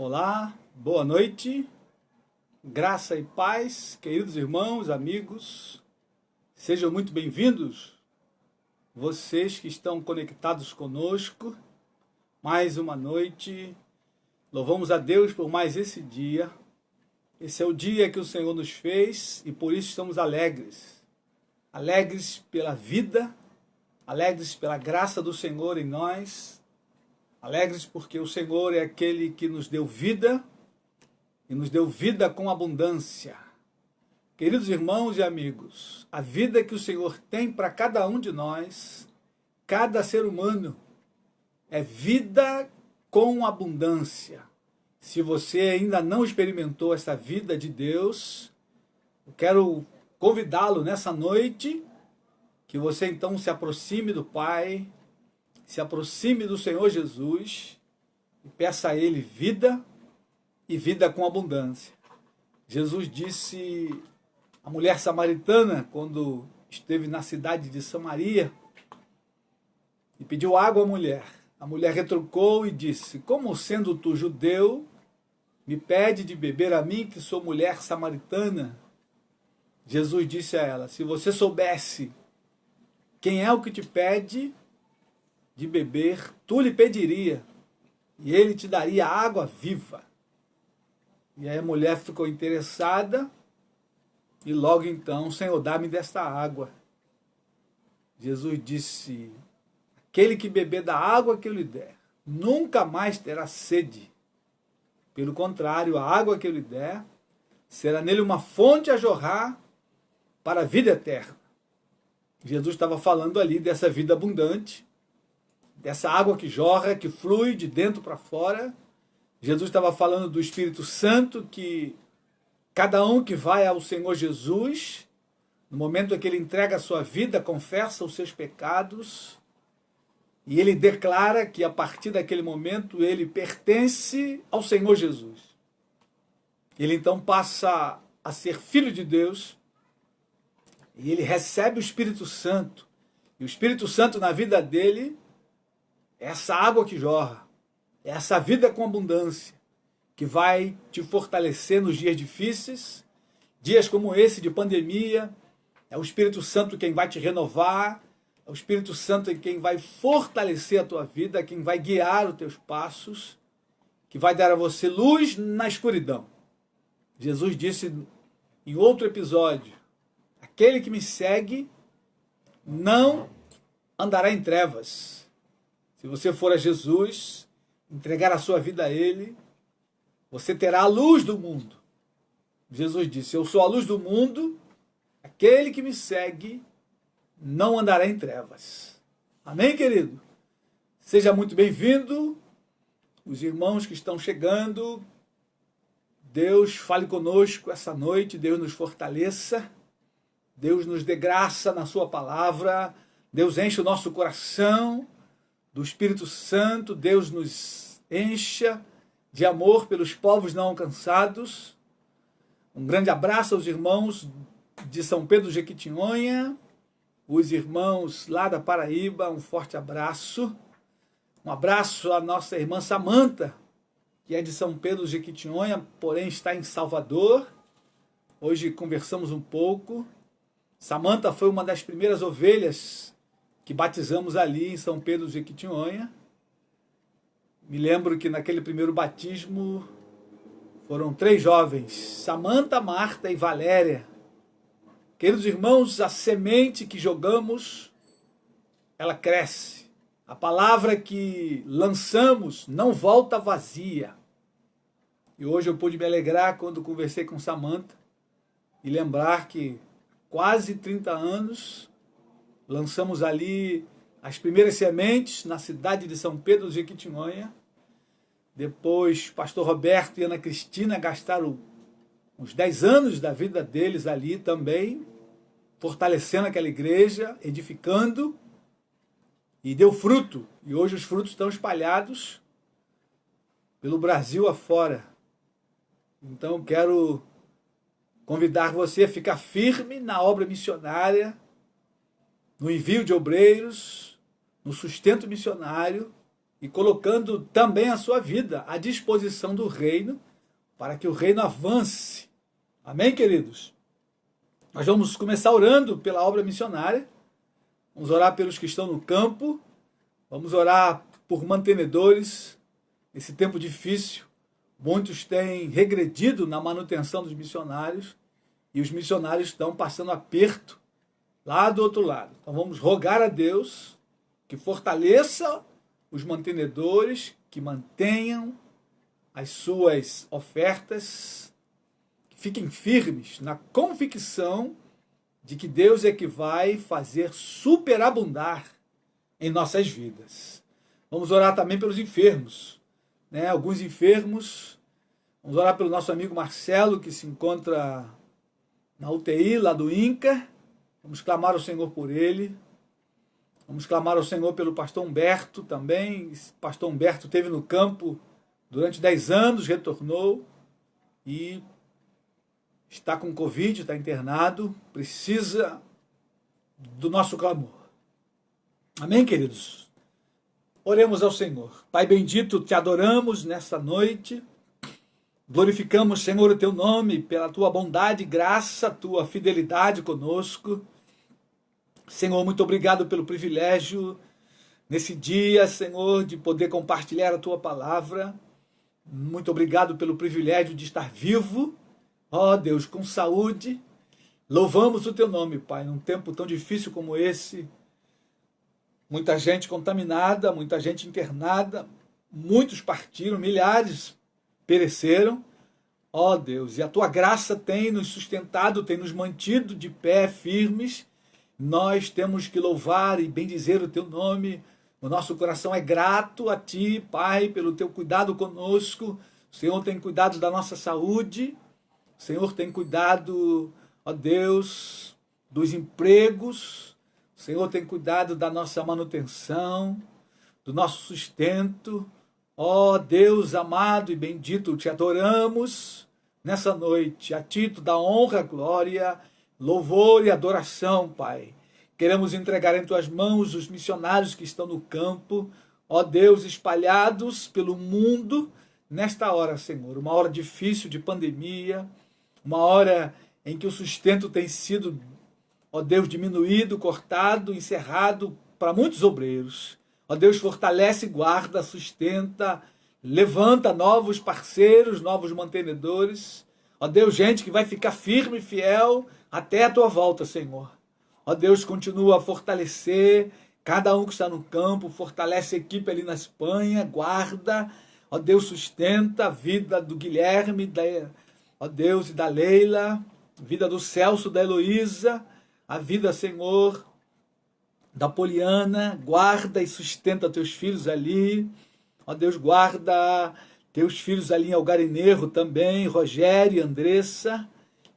Olá, boa noite, graça e paz, queridos irmãos, amigos, sejam muito bem-vindos, vocês que estão conectados conosco, mais uma noite, louvamos a Deus por mais esse dia, esse é o dia que o Senhor nos fez e por isso estamos alegres, alegres pela vida, alegres pela graça do Senhor em nós, alegres porque o Senhor é aquele que nos deu vida e nos deu vida com abundância. Queridos irmãos e amigos, a vida que o Senhor tem para cada um de nós, cada ser humano, é vida com abundância. Se você ainda não experimentou essa vida de Deus, eu quero convidá-lo nessa noite, que você então se aproxime do Pai, se aproxime do Senhor Jesus e peça a Ele vida e vida com abundância. Jesus disse à mulher samaritana, quando esteve na cidade de Samaria, e pediu água à mulher. A mulher retrucou e disse: como sendo tu judeu, me pede de beber a mim, que sou mulher samaritana? Jesus disse a ela: se você soubesse quem é o que te pede de beber, tu lhe pediria, e ele te daria água viva. E aí a mulher ficou interessada, e logo então: Senhor, dá-me desta água. Jesus disse: aquele que beber da água que eu lhe der, nunca mais terá sede. Pelo contrário, a água que eu lhe der, será nele uma fonte a jorrar para a vida eterna. Jesus estava falando ali dessa vida abundante, dessa água que jorra, que flui de dentro para fora. Jesus estava falando do Espírito Santo, que cada um que vai ao Senhor Jesus, no momento em que ele entrega a sua vida, confessa os seus pecados, e ele declara que a partir daquele momento ele pertence ao Senhor Jesus. Ele então passa a ser filho de Deus, e ele recebe o Espírito Santo, e o Espírito Santo na vida dele é essa água que jorra, é essa vida com abundância, que vai te fortalecer nos dias difíceis, dias como esse de pandemia. É o Espírito Santo quem vai te renovar, é o Espírito Santo quem vai fortalecer a tua vida, quem vai guiar os teus passos, que vai dar a você luz na escuridão. Jesus disse em outro episódio: aquele que me segue não andará em trevas. Se você for a Jesus, entregar a sua vida a Ele, você terá a luz do mundo. Jesus disse: eu sou a luz do mundo, aquele que me segue não andará em trevas. Amém, querido? Seja muito bem-vindo, os irmãos que estão chegando. Deus fale conosco essa noite, Deus nos fortaleça, Deus nos dê graça na sua palavra, Deus enche o nosso coração do Espírito Santo, Deus nos encha de amor pelos povos não alcançados. Um grande abraço aos irmãos de São Pedro de Jequitinhonha, os irmãos lá da Paraíba, um forte abraço. Um abraço à nossa irmã Samanta, que é de São Pedro de Jequitinhonha, porém está em Salvador. Hoje conversamos um pouco. Samanta foi uma das primeiras ovelhas que batizamos ali em São Pedro de Jequitinhonha. Me lembro que naquele primeiro batismo foram 3 jovens, Samanta, Marta e Valéria. Queridos irmãos, a semente que jogamos, ela cresce. A palavra que lançamos não volta vazia. E hoje eu pude me alegrar quando conversei com Samanta e lembrar que quase 30 anos lançamos ali as primeiras sementes na cidade de São Pedro de Jequitinhonha. Depois, pastor Roberto e Ana Cristina gastaram uns 10 anos da vida deles ali também, fortalecendo aquela igreja, edificando, e deu fruto. E hoje os frutos estão espalhados pelo Brasil afora. Então, quero convidar você a ficar firme na obra missionária, no envio de obreiros, no sustento missionário, e colocando também a sua vida à disposição do reino, para que o reino avance. Amém, queridos? Nós vamos começar orando pela obra missionária, vamos orar pelos que estão no campo, vamos orar por mantenedores. Nesse tempo difícil, muitos têm regredido na manutenção dos missionários, e os missionários estão passando aperto lá do outro lado. Então vamos rogar a Deus que fortaleça os mantenedores, que mantenham as suas ofertas, que fiquem firmes na convicção de que Deus é que vai fazer superabundar em nossas vidas. Vamos orar também pelos enfermos, né? Alguns enfermos. Vamos orar pelo nosso amigo Marcelo, que se encontra na UTI lá do INCA. Vamos clamar ao Senhor por ele. Vamos clamar ao Senhor pelo pastor Humberto também. Esse pastor Humberto esteve no campo durante 10 anos, retornou e está com Covid, está internado, precisa do nosso clamor. Amém, queridos? Oremos ao Senhor. Pai bendito, te adoramos nesta noite. Glorificamos, Senhor, o teu nome pela tua bondade, graça, tua fidelidade conosco. Senhor, muito obrigado pelo privilégio nesse dia, Senhor, de poder compartilhar a tua palavra. Muito obrigado pelo privilégio de estar vivo, ó Deus, com saúde. Louvamos o teu nome, Pai, num tempo tão difícil como esse. Muita gente contaminada, muita gente internada, muitos partiram, milhares pereceram. Ó Deus, e a tua graça tem nos sustentado, tem nos mantido de pé, firmes. Nós temos que louvar e bendizer o teu nome. O nosso coração é grato a ti, Pai, pelo teu cuidado conosco. O Senhor tem cuidado da nossa saúde. O Senhor tem cuidado, ó Deus, dos empregos. O Senhor tem cuidado da nossa manutenção, do nosso sustento. Ó Deus amado e bendito, te adoramos nessa noite. A ti tu dá honra, glória, louvor e adoração, Pai. Queremos entregar em tuas mãos os missionários que estão no campo, ó Deus, espalhados pelo mundo nesta hora, Senhor. Uma hora difícil de pandemia, uma hora em que o sustento tem sido, ó Deus, diminuído, cortado, encerrado para muitos obreiros. Ó Deus, fortalece, guarda, sustenta, levanta novos parceiros, novos mantenedores. Ó Deus, gente que vai ficar firme e fiel até a tua volta, Senhor. Ó Deus, continua a fortalecer cada um que está no campo, fortalece a equipe ali na Espanha, guarda. Ó Deus, sustenta a vida do Guilherme, ó Deus, e da Leila, a vida do Celso, da Heloísa, a vida, Senhor, da Poliana, guarda e sustenta teus filhos ali. Ó Deus, guarda teus filhos ali em Algarinheiro também, Rogério e Andressa.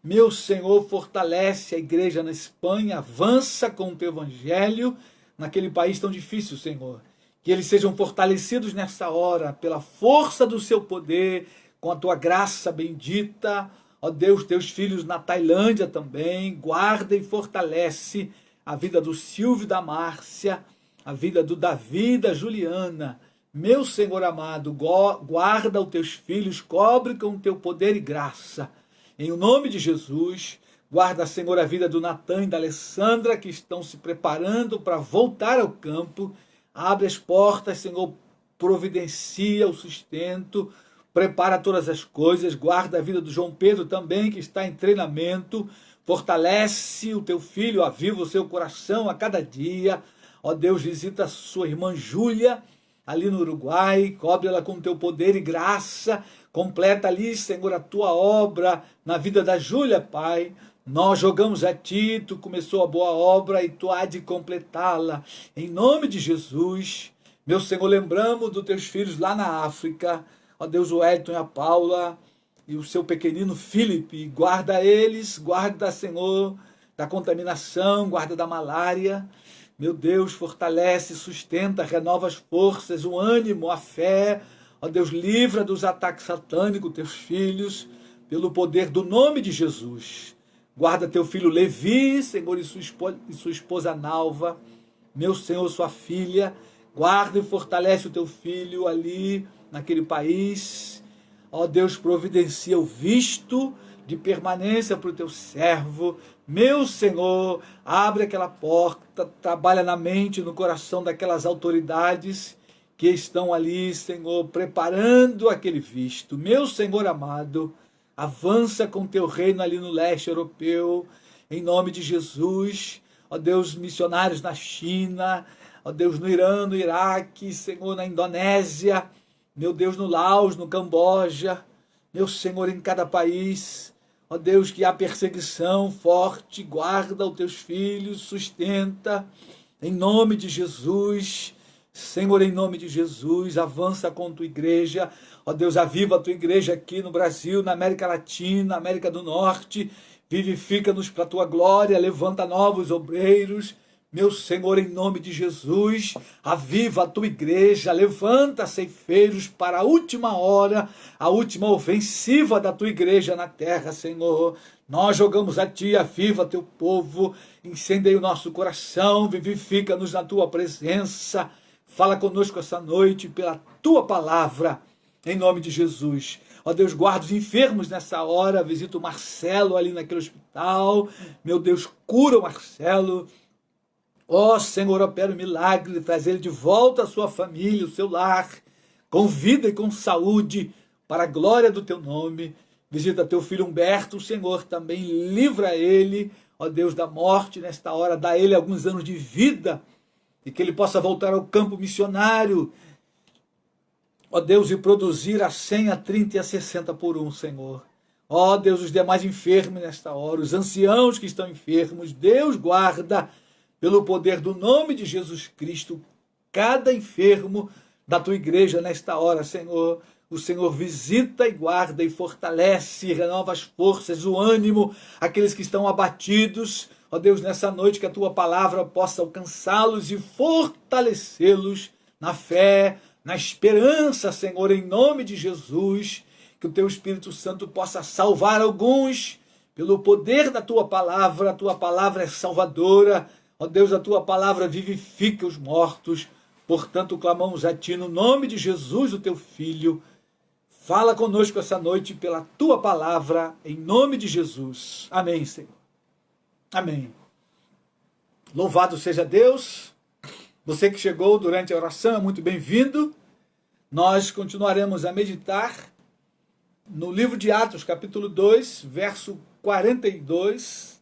Meu Senhor, fortalece a igreja na Espanha, avança com o teu evangelho naquele país tão difícil, Senhor. Que eles sejam fortalecidos nessa hora, pela força do seu poder, com a tua graça bendita. Ó Deus, teus filhos na Tailândia também, guarda e fortalece a vida do Silvio e da Márcia, a vida do Davi e da Juliana. Meu Senhor amado, guarda os teus filhos, cobre com o teu poder e graça. Em o nome de Jesus, guarda, Senhor, a vida do Natan e da Alessandra, que estão se preparando para voltar ao campo. Abre as portas, Senhor, providencia o sustento, prepara todas as coisas. Guarda a vida do João Pedro também, que está em treinamento. Fortalece o teu filho, aviva o seu coração a cada dia. Ó Deus, visita a sua irmã Júlia, ali no Uruguai, cobre ela com o teu poder e graça. Completa ali, Senhor, a tua obra na vida da Júlia, Pai. Nós jogamos a ti, tu começou a boa obra e tu há de completá-la. Em nome de Jesus, meu Senhor, lembramos dos teus filhos lá na África. Ó Deus, o Elton e a Paula e o seu pequenino Felipe. Guarda eles, guarda, Senhor, da contaminação, guarda da malária. Meu Deus, fortalece, sustenta, renova as forças, o ânimo, a fé. Ó Deus, livra dos ataques satânicos teus filhos, pelo poder do nome de Jesus. Guarda teu filho Levi, Senhor, e sua esposa Nalva. Meu Senhor, sua filha. Guarda e fortalece o teu filho ali, naquele país. Ó Deus, providencia o visto de permanência para o teu servo. Meu Senhor, abre aquela porta, trabalha na mente, no coração daquelas autoridades que estão ali, Senhor, preparando aquele visto. Meu Senhor amado, avança com teu reino ali no leste europeu, em nome de Jesus. Ó Deus, missionários na China, ó Deus, no Irã, no Iraque, Senhor, na Indonésia, meu Deus, no Laos, no Camboja, meu Senhor, em cada país, ó Deus, que há perseguição forte, guarda os teus filhos, sustenta, em nome de Jesus. Senhor, em nome de Jesus, avança com a tua igreja, ó Deus, aviva a tua igreja aqui no Brasil, na América Latina, América do Norte, vivifica-nos para a tua glória, levanta novos obreiros, meu Senhor, em nome de Jesus, aviva a tua igreja, levanta ceifeiros para a última hora, a última ofensiva da tua igreja na terra, Senhor. Nós jogamos a ti, aviva teu povo, incendeia o nosso coração, vivifica-nos na tua presença. Fala conosco essa noite pela tua palavra, em nome de Jesus. Ó Deus, guarda os enfermos nessa hora, visita o Marcelo ali naquele hospital. Meu Deus, cura o Marcelo. Ó Senhor, opera um milagre, traz ele de volta à sua família, o seu lar, com vida e com saúde, para a glória do teu nome. Visita teu filho Humberto, o Senhor também livra ele, ó Deus, da morte nesta hora, dá a ele alguns anos de vida, e que ele possa voltar ao campo missionário, ó Deus, e produzir a 100, a 30 e a 60 por um, Senhor. Ó Deus, os demais enfermos nesta hora, os anciãos que estão enfermos, Deus guarda, pelo poder do nome de Jesus Cristo, cada enfermo da tua igreja nesta hora, Senhor. O Senhor visita e guarda e fortalece, renova as forças, o ânimo, aqueles que estão abatidos. Ó Deus, nessa noite que a tua palavra possa alcançá-los e fortalecê-los na fé, na esperança, Senhor, em nome de Jesus. Que o teu Espírito Santo possa salvar alguns pelo poder da tua palavra. A tua palavra é salvadora. Ó Deus, a tua palavra vivifica os mortos. Portanto, clamamos a ti no nome de Jesus, o teu Filho. Fala conosco essa noite pela tua palavra, em nome de Jesus. Amém, Senhor. Amém. Louvado seja Deus. Você que chegou durante a oração é muito bem-vindo. Nós continuaremos a meditar no livro de Atos, capítulo 2, verso 42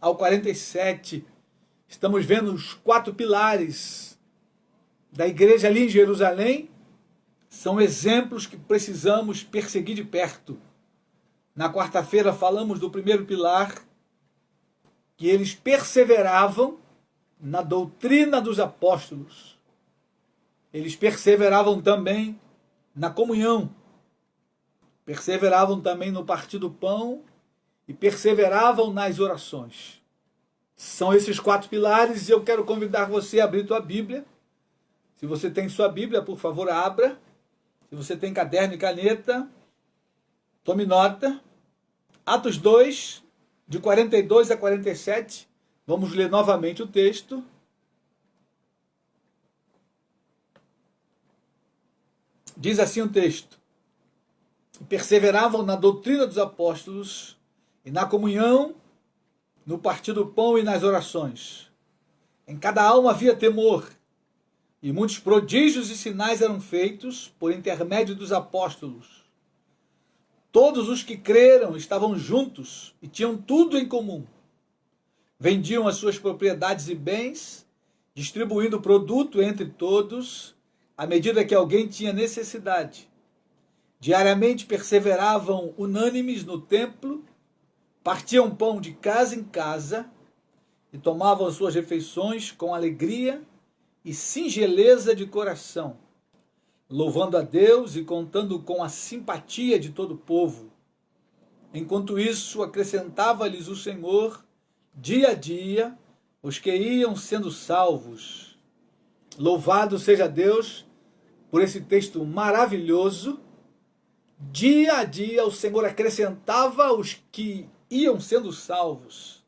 ao 47. Estamos vendo os 4 pilares da igreja ali em Jerusalém. São exemplos que precisamos perseguir de perto. Na quarta-feira falamos do primeiro pilar, que eles perseveravam na doutrina dos apóstolos. Eles perseveravam também na comunhão. Perseveravam também no partir do pão e perseveravam nas orações. São esses 4 pilares e eu quero convidar você a abrir tua Bíblia. Se você tem sua Bíblia, por favor, abra. Se você tem caderno e caneta, tome nota. Atos 2, de 42 a 47. Vamos ler novamente o texto. Diz assim o texto: perseveravam na doutrina dos apóstolos e na comunhão, no partir do pão e nas orações. Em cada alma havia temor, e muitos prodígios e sinais eram feitos por intermédio dos apóstolos. Todos os que creram estavam juntos e tinham tudo em comum. Vendiam as suas propriedades e bens, distribuindo o produto entre todos, à medida que alguém tinha necessidade. Diariamente perseveravam unânimes no templo, partiam pão de casa em casa e tomavam as suas refeições com alegria e singeleza de coração, louvando a Deus e contando com a simpatia de todo o povo. Enquanto isso, acrescentava-lhes o Senhor, dia a dia, os que iam sendo salvos. Louvado seja Deus por esse texto maravilhoso. Dia a dia o Senhor acrescentava os que iam sendo salvos.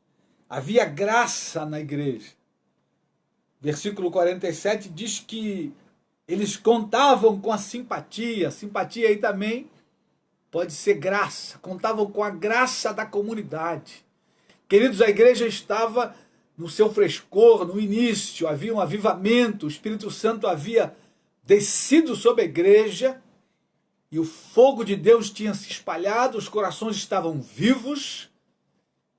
Havia graça na igreja. versículo 47, diz que eles contavam com a simpatia. Simpatia aí também pode ser graça. Contavam com a graça da comunidade. Queridos, a igreja estava no seu frescor, no início, havia um avivamento, o Espírito Santo havia descido sobre a igreja e o fogo de Deus tinha se espalhado, os corações estavam vivos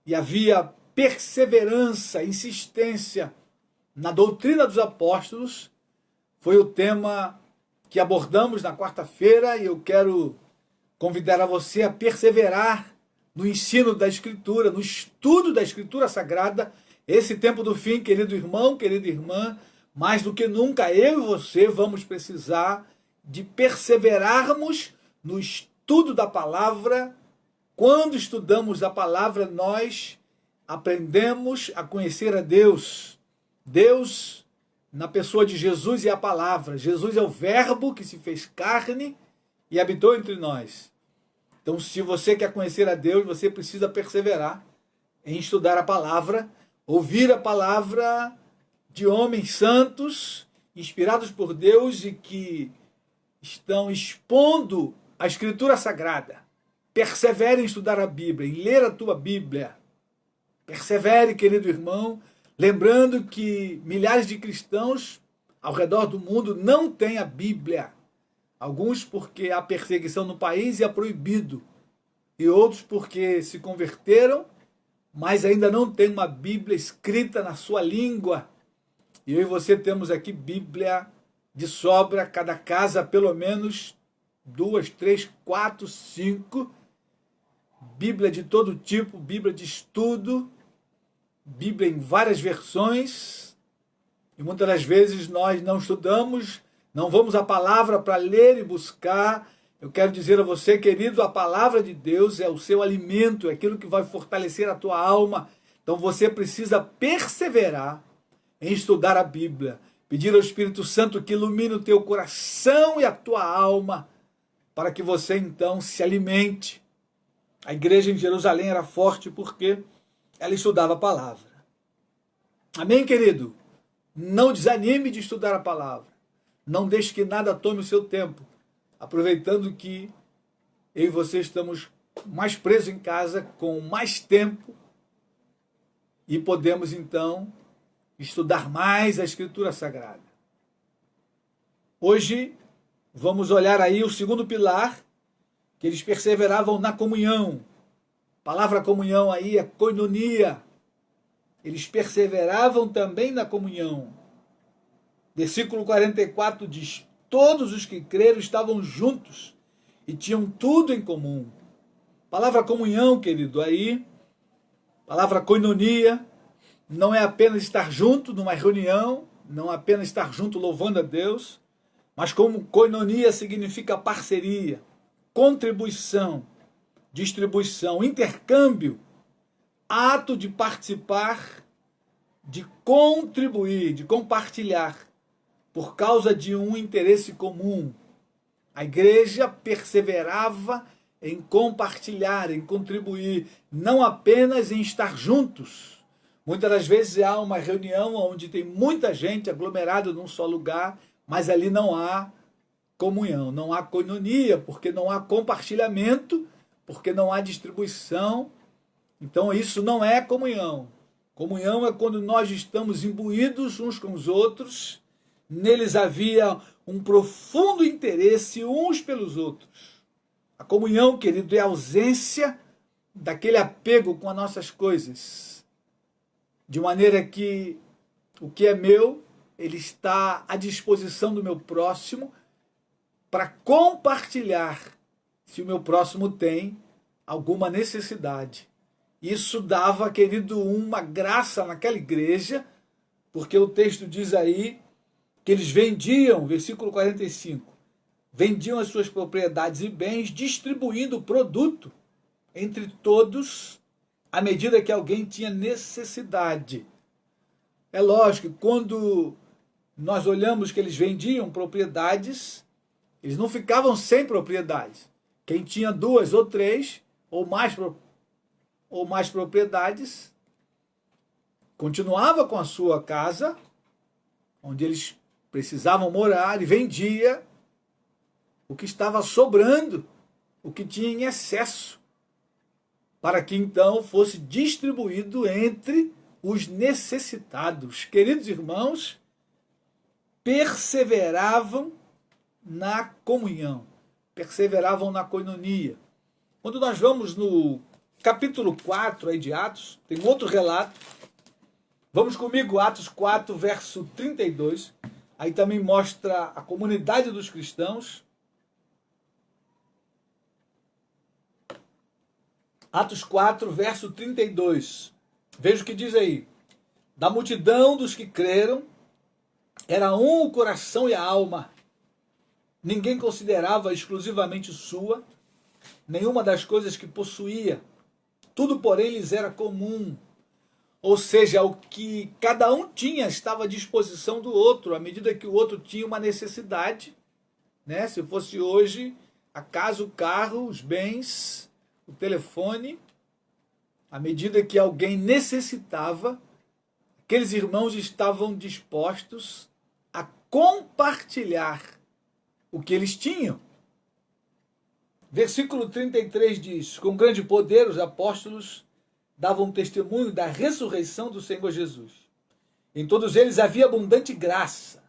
e havia perseverança, insistência na doutrina dos apóstolos. Foi o tema que abordamos na quarta-feira e eu quero convidar a você a perseverar no ensino da Escritura, no estudo da Escritura Sagrada. Esse tempo do fim, querido irmão, querida irmã, mais do que nunca eu e você vamos precisar de perseverarmos no estudo da palavra. Quando estudamos a palavra, nós aprendemos a conhecer a Deus. Deus, na pessoa de Jesus, é a palavra. Jesus é o verbo que se fez carne e habitou entre nós. Então, se você quer conhecer a Deus, você precisa perseverar em estudar a palavra, ouvir a palavra de homens santos, inspirados por Deus e que estão expondo a Escritura Sagrada. Persevere em estudar a Bíblia, em ler a tua Bíblia. Persevere, querido irmão, lembrando que milhares de cristãos ao redor do mundo não têm a Bíblia. Alguns porque há perseguição no país e é proibido. E outros porque se converteram, mas ainda não têm uma Bíblia escrita na sua língua. E eu e você temos aqui Bíblia de sobra, cada casa pelo menos 2, 3, 4, 5. Bíblia de todo tipo, Bíblia de estudo, Bíblia em várias versões. E muitas das vezes nós não estudamos, não vamos à palavra para ler e buscar. Eu quero dizer a você, querido, a palavra de Deus é o seu alimento, é aquilo que vai fortalecer a tua alma. Então você precisa perseverar em estudar a Bíblia, pedir ao Espírito Santo que ilumine o teu coração e a tua alma, para que você então se alimente. A igreja em Jerusalém era forte porque ela estudava a palavra. Amém, querido? Não desanime de estudar a palavra. Não deixe que nada tome o seu tempo. Aproveitando que eu e você estamos mais presos em casa, com mais tempo, e podemos então estudar mais a Escritura Sagrada. Hoje vamos olhar aí o segundo pilar, que eles perseveravam na comunhão. A palavra comunhão aí é koinonia. Eles perseveravam também na comunhão. Versículo 44 diz: todos os que creram estavam juntos e tinham tudo em comum. Palavra comunhão, querido, aí, palavra koinonia, não é apenas estar junto numa reunião, não é apenas estar junto louvando a Deus, mas como koinonia significa parceria, contribuição, distribuição, intercâmbio, ato de participar, de contribuir, de compartilhar, por causa de um interesse comum. A igreja perseverava em compartilhar, em contribuir, não apenas em estar juntos. Muitas das vezes há uma reunião onde tem muita gente aglomerada num só lugar, mas ali não há comunhão, não há koinonia, porque não há compartilhamento, porque não há distribuição. Então isso não é comunhão. Comunhão é quando nós estamos imbuídos uns com os outros. Neles havia um profundo interesse uns pelos outros. A comunhão, querido, é a ausência daquele apego com as nossas coisas. De maneira que o que é meu, ele está à disposição do meu próximo para compartilhar, se o meu próximo tem alguma necessidade. Isso dava, querido, uma graça naquela igreja, porque o texto diz aí que eles vendiam, versículo 45, vendiam as suas propriedades e bens, distribuindo o produto entre todos, à medida que alguém tinha necessidade. É lógico que quando nós olhamos que eles vendiam propriedades, eles não ficavam sem propriedades. Quem tinha 2 ou 3 ou mais propriedades, continuava com a sua casa, onde eles precisavam morar, e vendia o que estava sobrando, o que tinha em excesso, para que então fosse distribuído entre os necessitados. Queridos irmãos, perseveravam na comunhão, perseveravam na coinonia. Quando nós vamos no capítulo 4 aí de Atos, tem outro relato. Vamos comigo, Atos 4, verso 32. Aí também mostra a comunidade dos cristãos. Atos 4, verso 32. Veja o que diz aí. Da multidão dos que creram, era um o coração e a alma. Ninguém considerava exclusivamente sua nenhuma das coisas que possuía. Tudo, porém, lhes era comum. Ou seja, o que cada um tinha estava à disposição do outro, à medida que o outro tinha uma necessidade, né? Se fosse hoje, a casa, o carro, os bens, o telefone, à medida que alguém necessitava, aqueles irmãos estavam dispostos a compartilhar o que eles tinham. Versículo 33 diz: com grande poder os apóstolos davam testemunho da ressurreição do Senhor Jesus. Em todos eles havia abundante graça,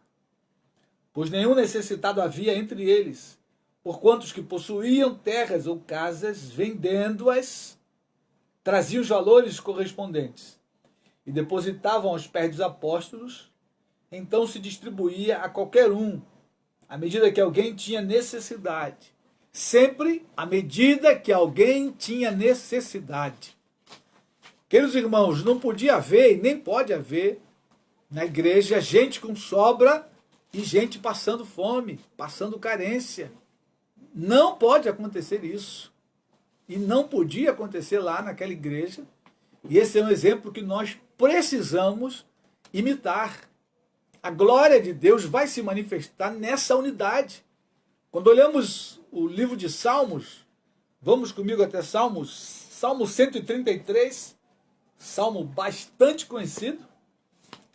pois nenhum necessitado havia entre eles, porquanto os que possuíam terras ou casas, vendendo-as, traziam os valores correspondentes e depositavam aos pés dos apóstolos, então se distribuía a qualquer um, à medida que alguém tinha necessidade. Sempre à medida que alguém tinha necessidade. Queridos irmãos, não podia haver e nem pode haver na igreja gente com sobra e gente passando fome, passando carência. Não pode acontecer isso. E não podia acontecer lá naquela igreja. E esse é um exemplo que nós precisamos imitar. A glória de Deus vai se manifestar nessa unidade. Quando olhamos o livro de Salmos, vamos comigo até Salmo 133, salmo bastante conhecido.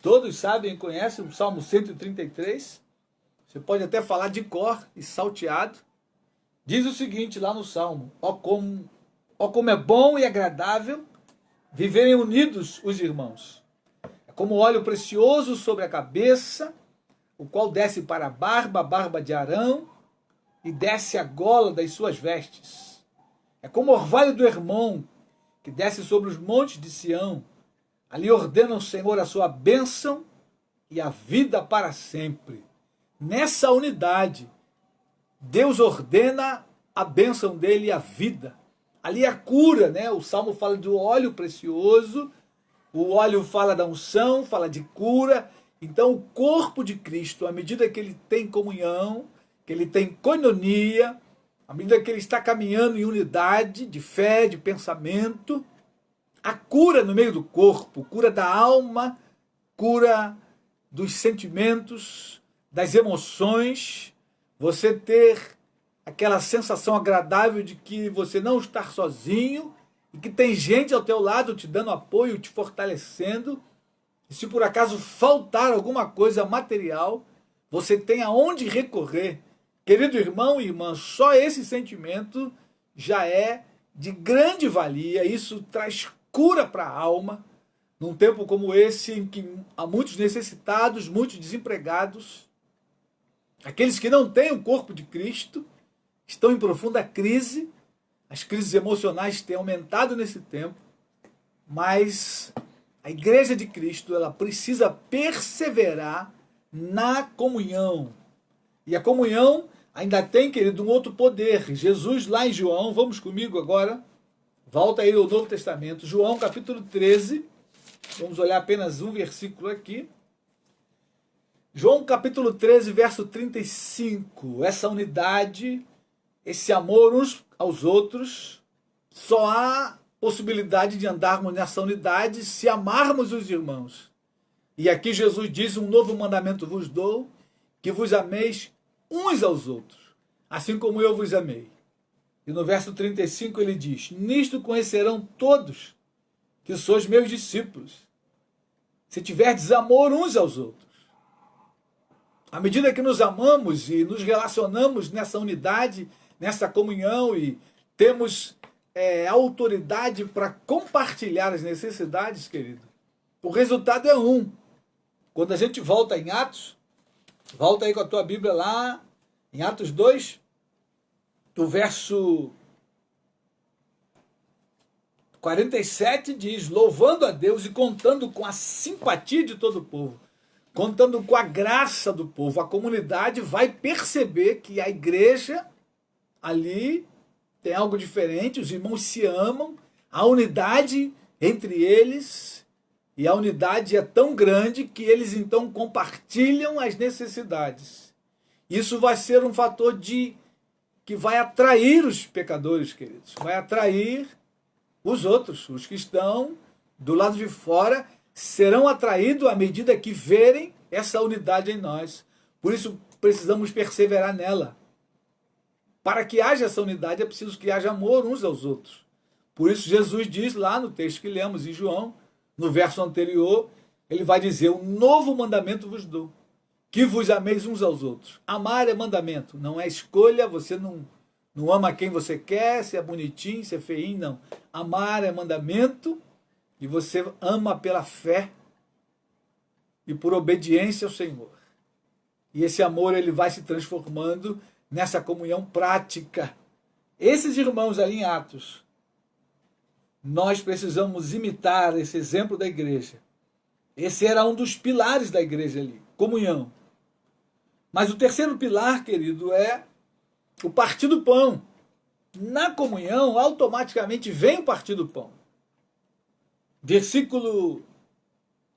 Todos sabem e conhecem o Salmo 133. Você pode até falar de cor e salteado. Diz o seguinte lá no Salmo: ó como é bom e agradável viverem unidos os irmãos. É como óleo precioso sobre a cabeça, o qual desce para a barba de Arão, e desce a gola das suas vestes. É como o orvalho do Hermon, que desce sobre os montes de Sião. Ali ordena o Senhor a sua bênção e a vida para sempre. Nessa unidade, Deus ordena a bênção dele e a vida. Ali a cura, né? O Salmo fala do óleo precioso, o óleo fala da unção, fala de cura. Então o corpo de Cristo, à medida que ele tem comunhão, que ele tem coinonia, à medida que ele está caminhando em unidade de fé, de pensamento, a cura no meio do corpo, cura da alma, cura dos sentimentos, das emoções, você ter aquela sensação agradável de que você não está sozinho e que tem gente ao teu lado te dando apoio, te fortalecendo. E se por acaso faltar alguma coisa material, você tem aonde recorrer. Querido irmão e irmã, só esse sentimento já é de grande valia. Isso traz cura para a alma, num tempo como esse, em que há muitos necessitados, muitos desempregados, aqueles que não têm o corpo de Cristo, estão em profunda crise. As crises emocionais têm aumentado nesse tempo, mas a igreja de Cristo, ela precisa perseverar na comunhão. E a comunhão ainda tem, querido, um outro poder. Jesus, lá em João, vamos comigo agora, volta aí ao Novo Testamento, João capítulo 13, vamos olhar apenas um versículo aqui. João capítulo 13, verso 35, essa unidade, esse amor uns aos outros, só há possibilidade de andarmos nessa unidade se amarmos os irmãos. E aqui Jesus diz: um novo mandamento vos dou, que vos ameis uns aos outros, assim como eu vos amei. E no verso 35 ele diz: nisto conhecerão todos que sois meus discípulos, se tiverdes amor uns aos outros. À medida que nos amamos e nos relacionamos nessa unidade, nessa comunhão e temos autoridade para compartilhar as necessidades, querido, o resultado é um. Quando a gente volta em Atos, volta aí com a tua Bíblia lá, em Atos 2, do verso 47 diz, louvando a Deus e contando com a simpatia de todo o povo, contando com a graça do povo, a comunidade vai perceber que a igreja ali tem algo diferente, os irmãos se amam, a unidade entre eles, e a unidade é tão grande que eles então compartilham as necessidades. Isso vai ser um fator que vai atrair os pecadores, queridos, vai atrair os outros, os que estão do lado de fora, serão atraídos à medida que verem essa unidade em nós. Por isso, precisamos perseverar nela. Para que haja essa unidade, é preciso que haja amor uns aos outros. Por isso, Jesus diz lá no texto que lemos em João, no verso anterior, ele vai dizer, um novo mandamento vos dou, que vos ameis uns aos outros. Amar é mandamento, não é escolha, você não ama quem você quer, se é bonitinho, se é feinho, não. Amar é mandamento e você ama pela fé e por obediência ao Senhor. E esse amor ele vai se transformando nessa comunhão prática. Esses irmãos ali em Atos, nós precisamos imitar esse exemplo da igreja. Esse era um dos pilares da igreja ali, comunhão. Mas o terceiro pilar, querido, é o partir do pão. Na comunhão, automaticamente vem o partir do pão. Versículo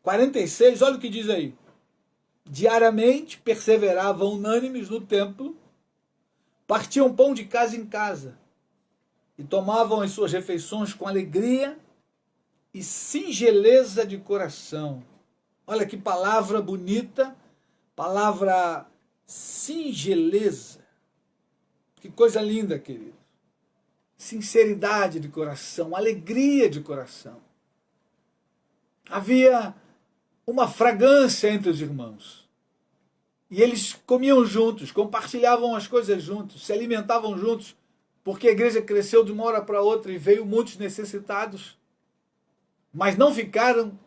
46, olha o que diz aí. Diariamente perseveravam unânimes no templo, partiam pão de casa em casa e tomavam as suas refeições com alegria e singeleza de coração. Olha que palavra bonita, palavra singeleza. Que coisa linda, querido. Sinceridade de coração, alegria de coração. Havia uma fragrância entre os irmãos. E eles comiam juntos, compartilhavam as coisas juntos, se alimentavam juntos, porque a igreja cresceu de uma hora para outra e veio muitos necessitados. Mas não ficaram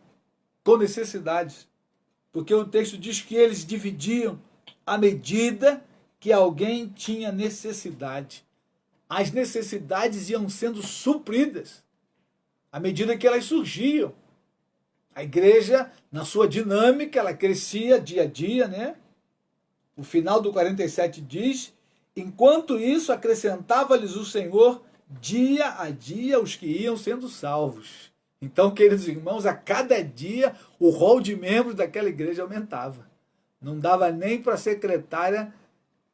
com necessidades, porque o texto diz que eles dividiam à medida que alguém tinha necessidade. As necessidades iam sendo supridas à medida que elas surgiam. A igreja, na sua dinâmica, ela crescia dia a dia, né? O final do 47 diz, enquanto isso acrescentava-lhes o Senhor dia a dia os que iam sendo salvos. Então, queridos irmãos, a cada dia o rol de membros daquela igreja aumentava. Não dava nem para a secretária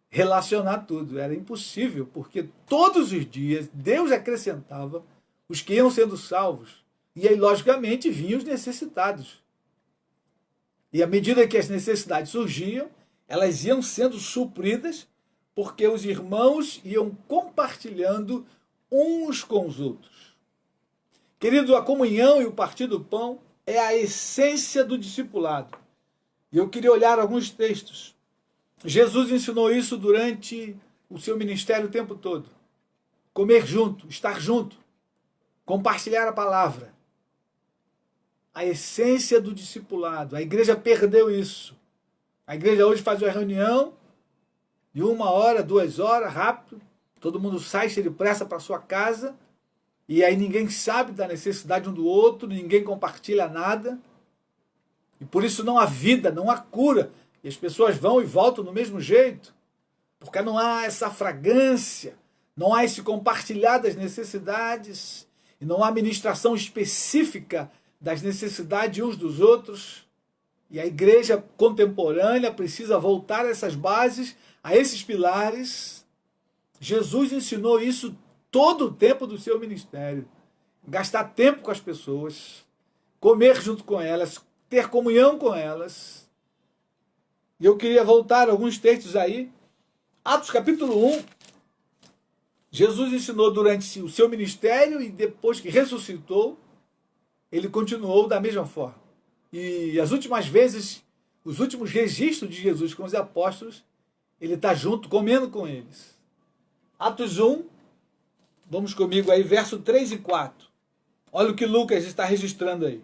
relacionar tudo, era impossível, porque todos os dias Deus acrescentava os que iam sendo salvos, e aí logicamente vinham os necessitados. E à medida que as necessidades surgiam, elas iam sendo supridas, porque os irmãos iam compartilhando uns com os outros. Querido, a comunhão e o partir do pão é a essência do discipulado. E eu queria olhar alguns textos. Jesus ensinou isso durante o seu ministério o tempo todo. Comer junto, estar junto, compartilhar a palavra. A essência do discipulado. A igreja perdeu isso. A igreja hoje faz uma reunião de 1 hora, 2 horas, rápido. Todo mundo sai, cheio de pressa para sua casa. E aí ninguém sabe da necessidade um do outro, ninguém compartilha nada. E por isso não há vida, não há cura. E as pessoas vão e voltam do mesmo jeito, porque não há essa fragrância, não há esse compartilhar das necessidades, e não há ministração específica das necessidades uns dos outros. E a igreja contemporânea precisa voltar a essas bases, a esses pilares. Jesus ensinou isso todo o tempo do seu ministério. Gastar tempo com as pessoas, comer junto com elas, ter comunhão com elas. E eu queria voltar a alguns textos aí. Atos capítulo 1. Jesus ensinou durante o seu ministério e depois que ressuscitou, ele continuou da mesma forma. E as últimas vezes, os últimos registros de Jesus com os apóstolos, ele está junto, comendo com eles. Atos 1, vamos comigo aí, verso 3 e 4. Olha o que Lucas está registrando aí.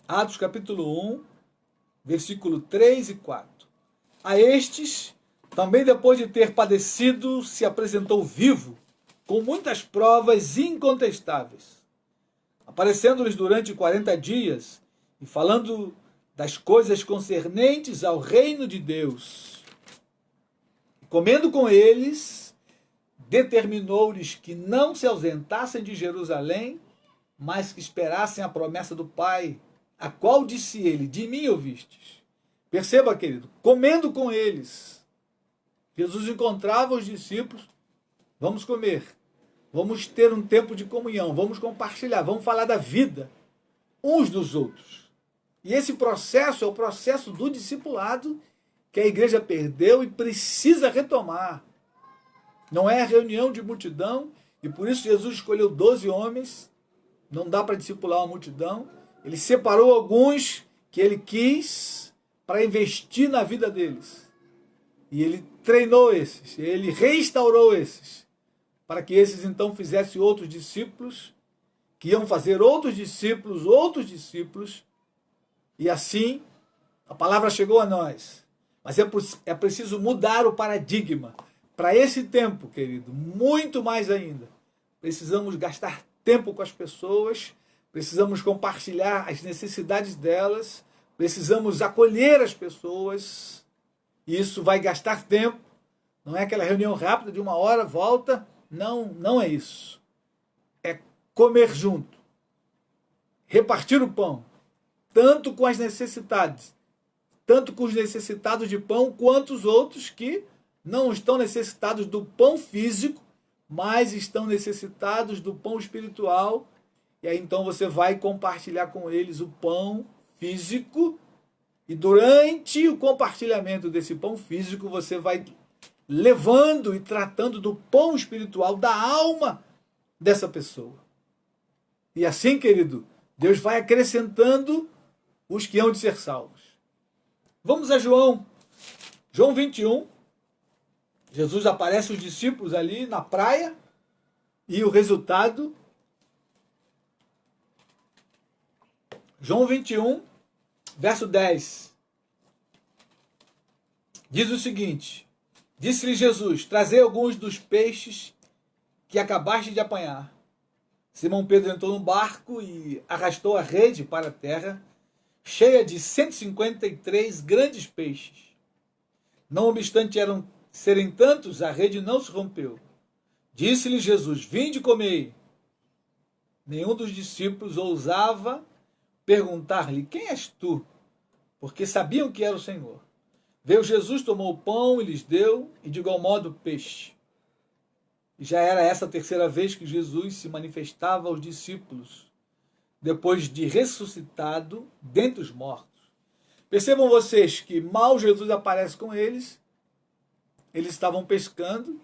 Atos capítulo 1, versículo 3 e 4. A estes, também depois de ter padecido, se apresentou vivo, com muitas provas incontestáveis, aparecendo-lhes durante 40 dias e falando das coisas concernentes ao reino de Deus. Comendo com eles, determinou-lhes que não se ausentassem de Jerusalém, mas que esperassem a promessa do Pai, a qual disse ele: de mim ouvistes. Perceba, querido, comendo com eles. Jesus encontrava os discípulos, vamos comer, vamos ter um tempo de comunhão, vamos compartilhar, vamos falar da vida uns dos outros. E esse processo é o processo do discipulado que a igreja perdeu e precisa retomar. Não é a reunião de multidão, e por isso Jesus escolheu 12 homens, não dá para discipular uma multidão. Ele separou alguns que ele quis para investir na vida deles. E ele treinou esses, ele restaurou esses, para que esses então fizessem outros discípulos, que iam fazer outros discípulos, e assim a palavra chegou a nós. Mas é preciso mudar o paradigma. Para esse tempo, querido, muito mais ainda, precisamos gastar tempo com as pessoas, precisamos compartilhar as necessidades delas, precisamos acolher as pessoas. Isso vai gastar tempo, não é aquela reunião rápida de 1 hora, volta. Não é isso. É comer junto, repartir o pão, tanto com as necessidades, tanto com os necessitados de pão, quanto os outros que não estão necessitados do pão físico, mas estão necessitados do pão espiritual. E aí então você vai compartilhar com eles o pão físico, e durante o compartilhamento desse pão físico, você vai levando e tratando do pão espiritual, da alma dessa pessoa. E assim, querido, Deus vai acrescentando os que hão de ser salvos. Vamos a João 21. Jesus aparece os discípulos ali na praia, e o resultado, João 21, verso 10, diz o seguinte: disse-lhe Jesus: trazei alguns dos peixes que acabaste de apanhar. Simão Pedro entrou no barco e arrastou a rede para a terra, cheia de 153 grandes peixes. Não obstante serem tantos, a rede não se rompeu. Disse-lhe Jesus: vinde e comei. Nenhum dos discípulos ousava perguntar-lhe: quem és tu? Porque sabiam que era o Senhor. Veio Jesus, tomou o pão e lhes deu, e de igual modo o peixe. E já era essa a terceira vez que Jesus se manifestava aos discípulos, depois de ressuscitado dentre os mortos. Percebam vocês que mal Jesus aparece com eles, eles estavam pescando,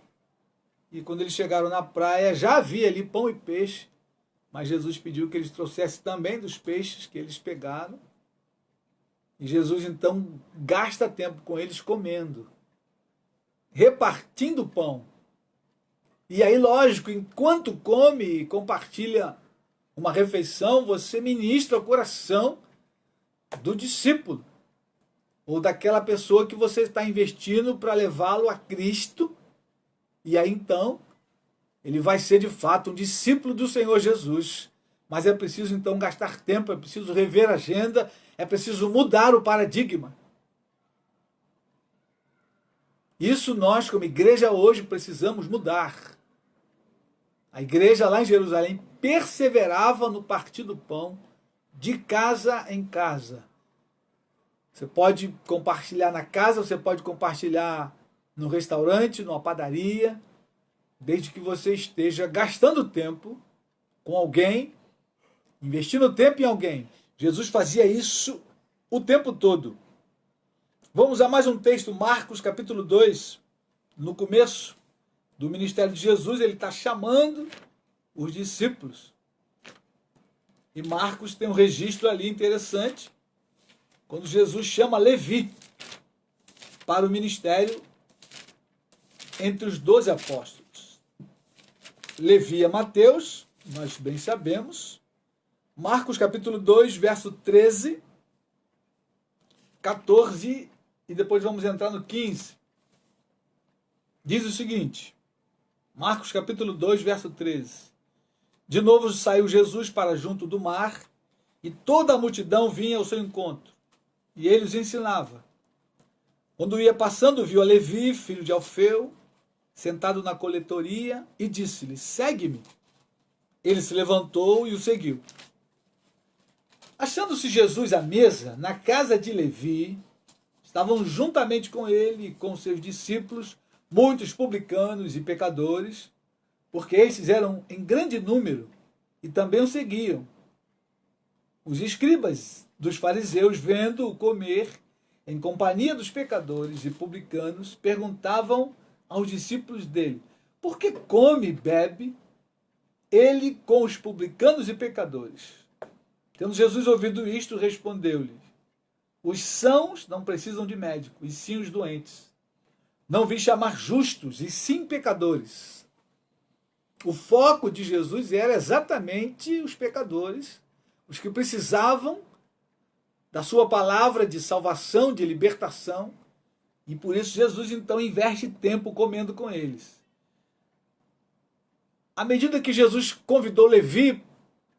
e quando eles chegaram na praia, já havia ali pão e peixe, mas Jesus pediu que eles trouxessem também dos peixes que eles pegaram. E Jesus então gasta tempo com eles comendo, repartindo o pão. E aí, lógico, enquanto come e compartilha uma refeição, você ministra o coração do discípulo, ou daquela pessoa que você está investindo para levá-lo a Cristo. E aí então ele vai ser de fato um discípulo do Senhor Jesus. Mas é preciso então gastar tempo, é preciso rever a agenda, é preciso mudar o paradigma. Isso nós, como igreja hoje, precisamos mudar. A igreja lá em Jerusalém perseverava no partir do pão, de casa em casa. Você pode compartilhar na casa, você pode compartilhar no restaurante, numa padaria, desde que você esteja gastando tempo com alguém, investindo tempo em alguém. Jesus fazia isso o tempo todo. Vamos a mais um texto, Marcos capítulo 2, no começo do ministério de Jesus, ele está chamando os discípulos. E Marcos tem um registro ali interessante, quando Jesus chama Levi para o ministério entre os 12 apóstolos. Levi é Mateus, nós bem sabemos. Marcos capítulo 2, verso 13, 14 e depois vamos entrar no 15. Diz o seguinte, Marcos capítulo 2, verso 13. De novo saiu Jesus para junto do mar, e toda a multidão vinha ao seu encontro, e ele os ensinava. Quando ia passando, viu a Levi, filho de Alfeu, sentado na coletoria, e disse-lhe, segue-me. Ele se levantou e o seguiu. Achando-se Jesus à mesa, na casa de Levi, estavam juntamente com ele e com seus discípulos muitos publicanos e pecadores, porque estes eram em grande número e também o seguiam. Os escribas dos fariseus, vendo-o comer em companhia dos pecadores e publicanos, perguntavam aos discípulos dele, por que come e bebe ele com os publicanos e pecadores? Tendo Jesus ouvido isto, respondeu-lhe, os sãos não precisam de médico, e sim os doentes. Não vim chamar justos, e sim pecadores. O foco de Jesus era exatamente os pecadores, os que precisavam da sua palavra de salvação, de libertação, e por isso Jesus então investe tempo comendo com eles. À medida que Jesus convidou Levi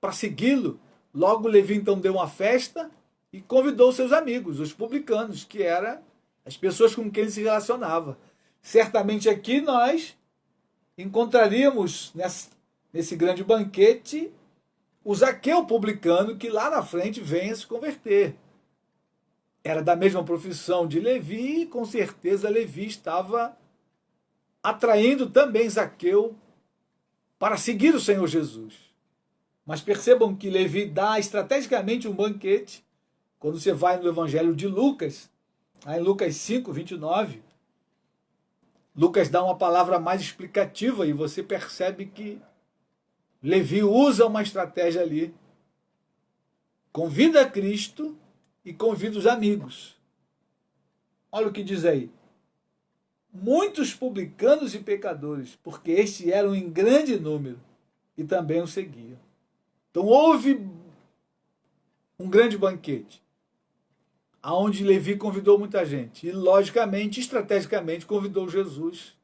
para segui-lo, logo Levi então deu uma festa e convidou seus amigos, os publicanos, que eram as pessoas com quem ele se relacionava. Certamente aqui nós encontraríamos nesse grande banquete o Zaqueu publicano, que lá na frente vem a se converter. Era da mesma profissão de Levi e com certeza Levi estava atraindo também Zaqueu para seguir o Senhor Jesus. Mas percebam que Levi dá estrategicamente um banquete. Quando você vai no Evangelho de Lucas, em Lucas 5, 29, Lucas dá uma palavra mais explicativa e você percebe que Levi usa uma estratégia ali. Convida a Cristo e convida os amigos. Olha o que diz aí. Muitos publicanos e pecadores, porque estes eram em grande número e também o seguiam. Então houve um grande banquete, aonde Levi convidou muita gente. E logicamente, estrategicamente, convidou Jesus.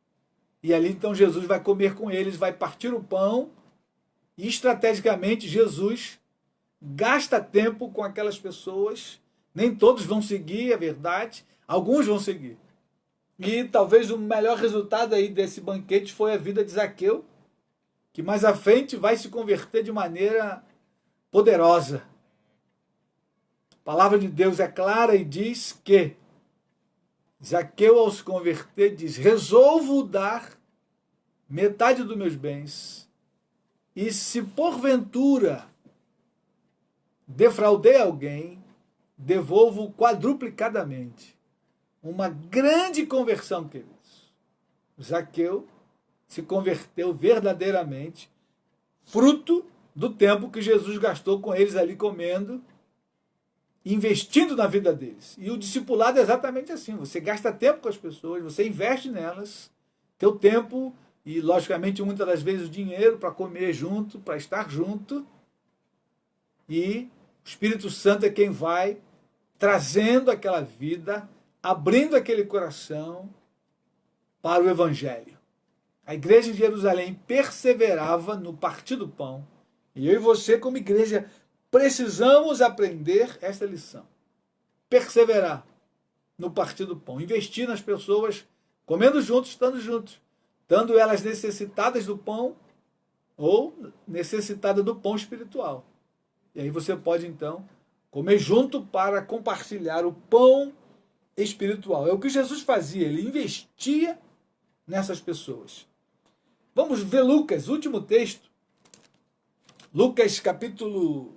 E ali então Jesus vai comer com eles, vai partir o pão. E estrategicamente Jesus gasta tempo com aquelas pessoas. Nem todos vão seguir, é verdade. Alguns vão seguir. E talvez o melhor resultado aí desse banquete foi a vida de Zaqueu, que mais à frente vai se converter de maneira poderosa. A palavra de Deus é clara e diz que Zaqueu, ao se converter, diz, resolvo dar metade dos meus bens, e se porventura defraudei alguém, devolvo quadruplicadamente. Uma grande conversão, queridos. Zaqueu se converteu verdadeiramente, fruto do tempo que Jesus gastou com eles ali comendo, investindo na vida deles. E o discipulado é exatamente assim. Você gasta tempo com as pessoas, você investe nelas, teu tempo e, logicamente, muitas das vezes o dinheiro para comer junto, para estar junto. E o Espírito Santo é quem vai trazendo aquela vida, abrindo aquele coração para o Evangelho. A igreja de Jerusalém perseverava no partir do pão. E eu e você, como igreja, precisamos aprender esta lição. Perseverar no partir do pão. Investir nas pessoas, comendo juntos, estando juntos. Estando elas necessitadas do pão ou necessitadas do pão espiritual. E aí você pode, então, comer junto para compartilhar o pão espiritual. É o que Jesus fazia, ele investia nessas pessoas. Vamos ver Lucas, último texto. Lucas capítulo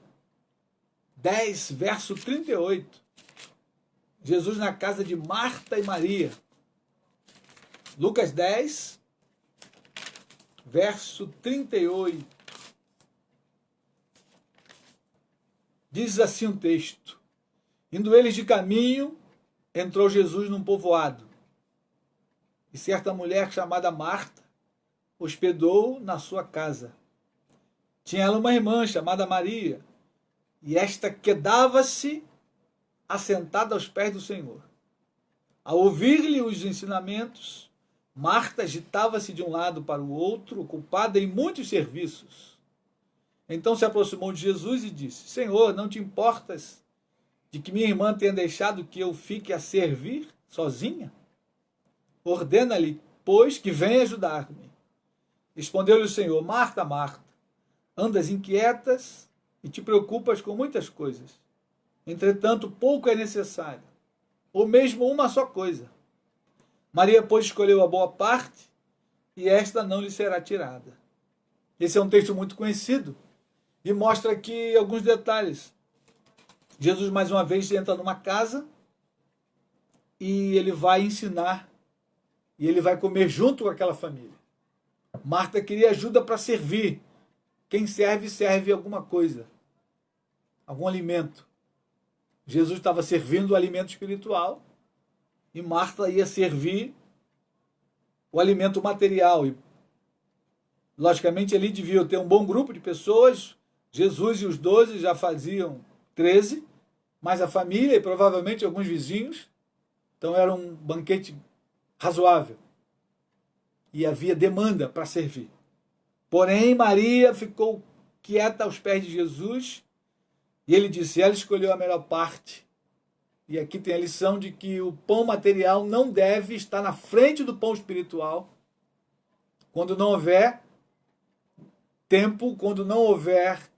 10, verso 38. Jesus na casa de Marta e Maria. Lucas 10, verso 38. Diz assim o texto. Indo eles de caminho, entrou Jesus num povoado. E certa mulher chamada Marta hospedou na sua casa. Tinha ela uma irmã chamada Maria, e esta quedava-se assentada aos pés do Senhor. Ao ouvir-lhe os ensinamentos, Marta agitava-se de um lado para o outro, ocupada em muitos serviços. Então se aproximou de Jesus e disse: Senhor, não te importas de que minha irmã tenha deixado que eu fique a servir sozinha? Ordena-lhe, pois, que venha ajudar-me. Respondeu-lhe o Senhor: Marta, Marta, andas inquietas e te preocupas com muitas coisas. Entretanto, pouco é necessário, ou mesmo uma só coisa. Maria, pois, escolheu a boa parte, e esta não lhe será tirada. Esse é um texto muito conhecido e mostra aqui alguns detalhes. Jesus, mais uma vez, entra numa casa e ele vai ensinar, e ele vai comer junto com aquela família. Marta queria ajuda para servir. Quem serve, serve alguma coisa, algum alimento. Jesus estava servindo o alimento espiritual e Marta ia servir o alimento material. E, logicamente, ali devia ter um bom grupo de pessoas. Jesus e os 12 já faziam 13, mais a família e provavelmente alguns vizinhos. Então era um banquete razoável. E havia demanda para servir. Porém, Maria ficou quieta aos pés de Jesus e ele disse: ela escolheu a melhor parte. E aqui tem a lição de que o pão material não deve estar na frente do pão espiritual. Quando não houver tempo, quando não houver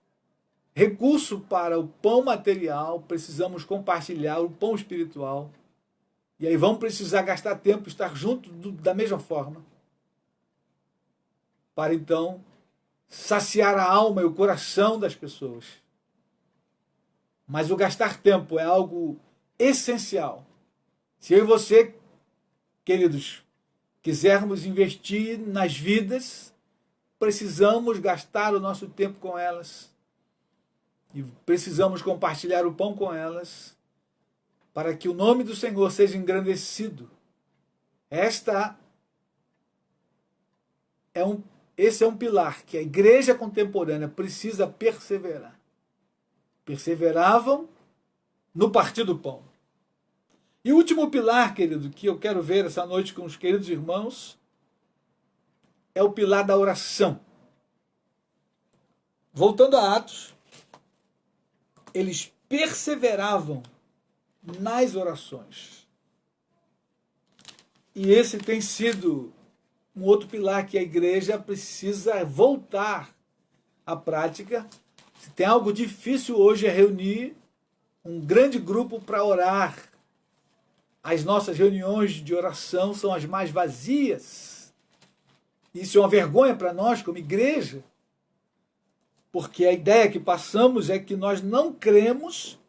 recurso para o pão material, precisamos compartilhar o pão espiritual. E aí vamos precisar gastar tempo, estar juntos da mesma forma, para então saciar a alma e o coração das pessoas. Mas o gastar tempo é algo essencial. Se eu e você, queridos, quisermos investir nas vidas, precisamos gastar o nosso tempo com elas e precisamos compartilhar o pão com elas para que o nome do Senhor seja engrandecido. Esse é um pilar que a igreja contemporânea precisa perseverar. Perseveravam no partir do pão. E o último pilar, querido, que eu quero ver essa noite com os queridos irmãos, é o pilar da oração. Voltando a Atos, eles perseveravam nas orações. E esse tem sido um outro pilar que a igreja precisa voltar à prática. Se tem algo difícil hoje é reunir um grande grupo para orar. As nossas reuniões de oração são as mais vazias. Isso é uma vergonha para nós como igreja, porque a ideia que passamos é que nós não cremos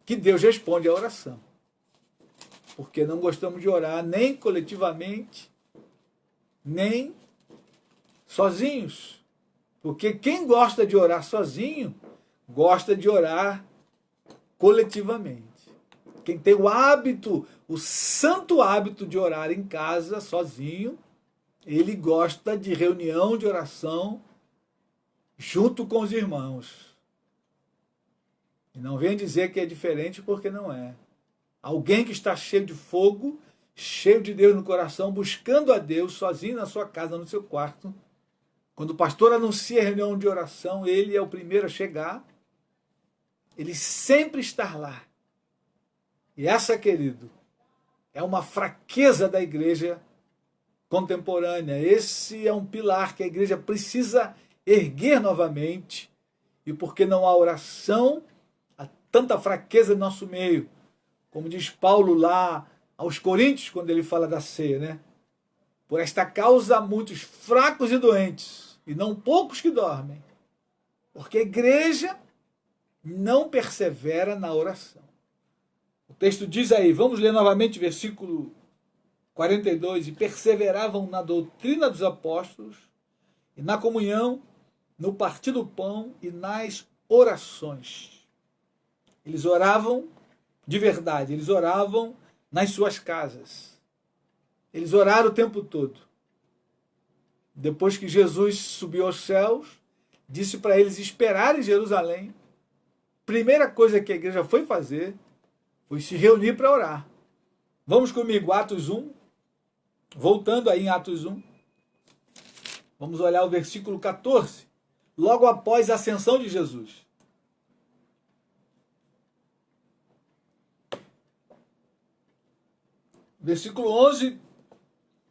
que Deus responde à oração. Porque não gostamos de orar nem coletivamente, nem sozinhos. Porque quem gosta de orar sozinho, gosta de orar coletivamente. Quem tem o hábito, o santo hábito de orar em casa, sozinho, ele gosta de reunião de oração junto com os irmãos. E não venha dizer que é diferente, porque não é. Alguém que está cheio de fogo, cheio de Deus no coração, buscando a Deus, sozinho na sua casa, no seu quarto. Quando o pastor anuncia a reunião de oração, ele é o primeiro a chegar. Ele sempre está lá. E essa, querido, é uma fraqueza da igreja contemporânea. Esse é um pilar que a igreja precisa erguer novamente. E porque não há oração, há tanta fraqueza no nosso meio. Como diz Paulo lá aos Coríntios, quando ele fala da ceia, né? Por esta causa há muitos fracos e doentes, e não poucos que dormem. Porque a igreja não persevera na oração. O texto diz aí, vamos ler novamente o versículo 42, e perseveravam na doutrina dos apóstolos, e na comunhão, no partir do pão e nas orações. Eles oravam de verdade, eles oravam nas suas casas. Eles oraram o tempo todo. Depois que Jesus subiu aos céus, disse para eles esperarem em Jerusalém. Primeira coisa que a igreja foi fazer foi se reunir para orar. Vamos comigo, Atos 1. Voltando aí em Atos 1. Vamos olhar o versículo 14. Logo após a ascensão de Jesus. Versículo 11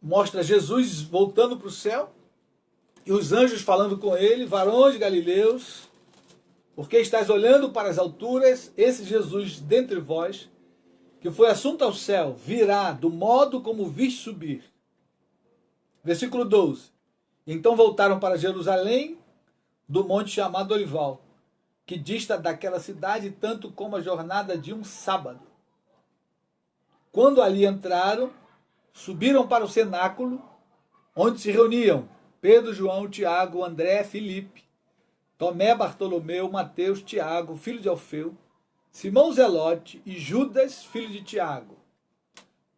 mostra Jesus voltando para o céu e os anjos falando com ele: varões galileus, porque estáis olhando para as alturas, esse Jesus dentre vós, que foi assunto ao céu, virá do modo como viste subir. Versículo 12. Então voltaram para Jerusalém, do monte chamado Olival, que dista daquela cidade tanto como a jornada de um sábado. Quando ali entraram, subiram para o cenáculo, onde se reuniam Pedro, João, Tiago, André, Filipe, Tomé, Bartolomeu, Mateus, Tiago, filho de Alfeu, Simão Zelote e Judas, filho de Tiago.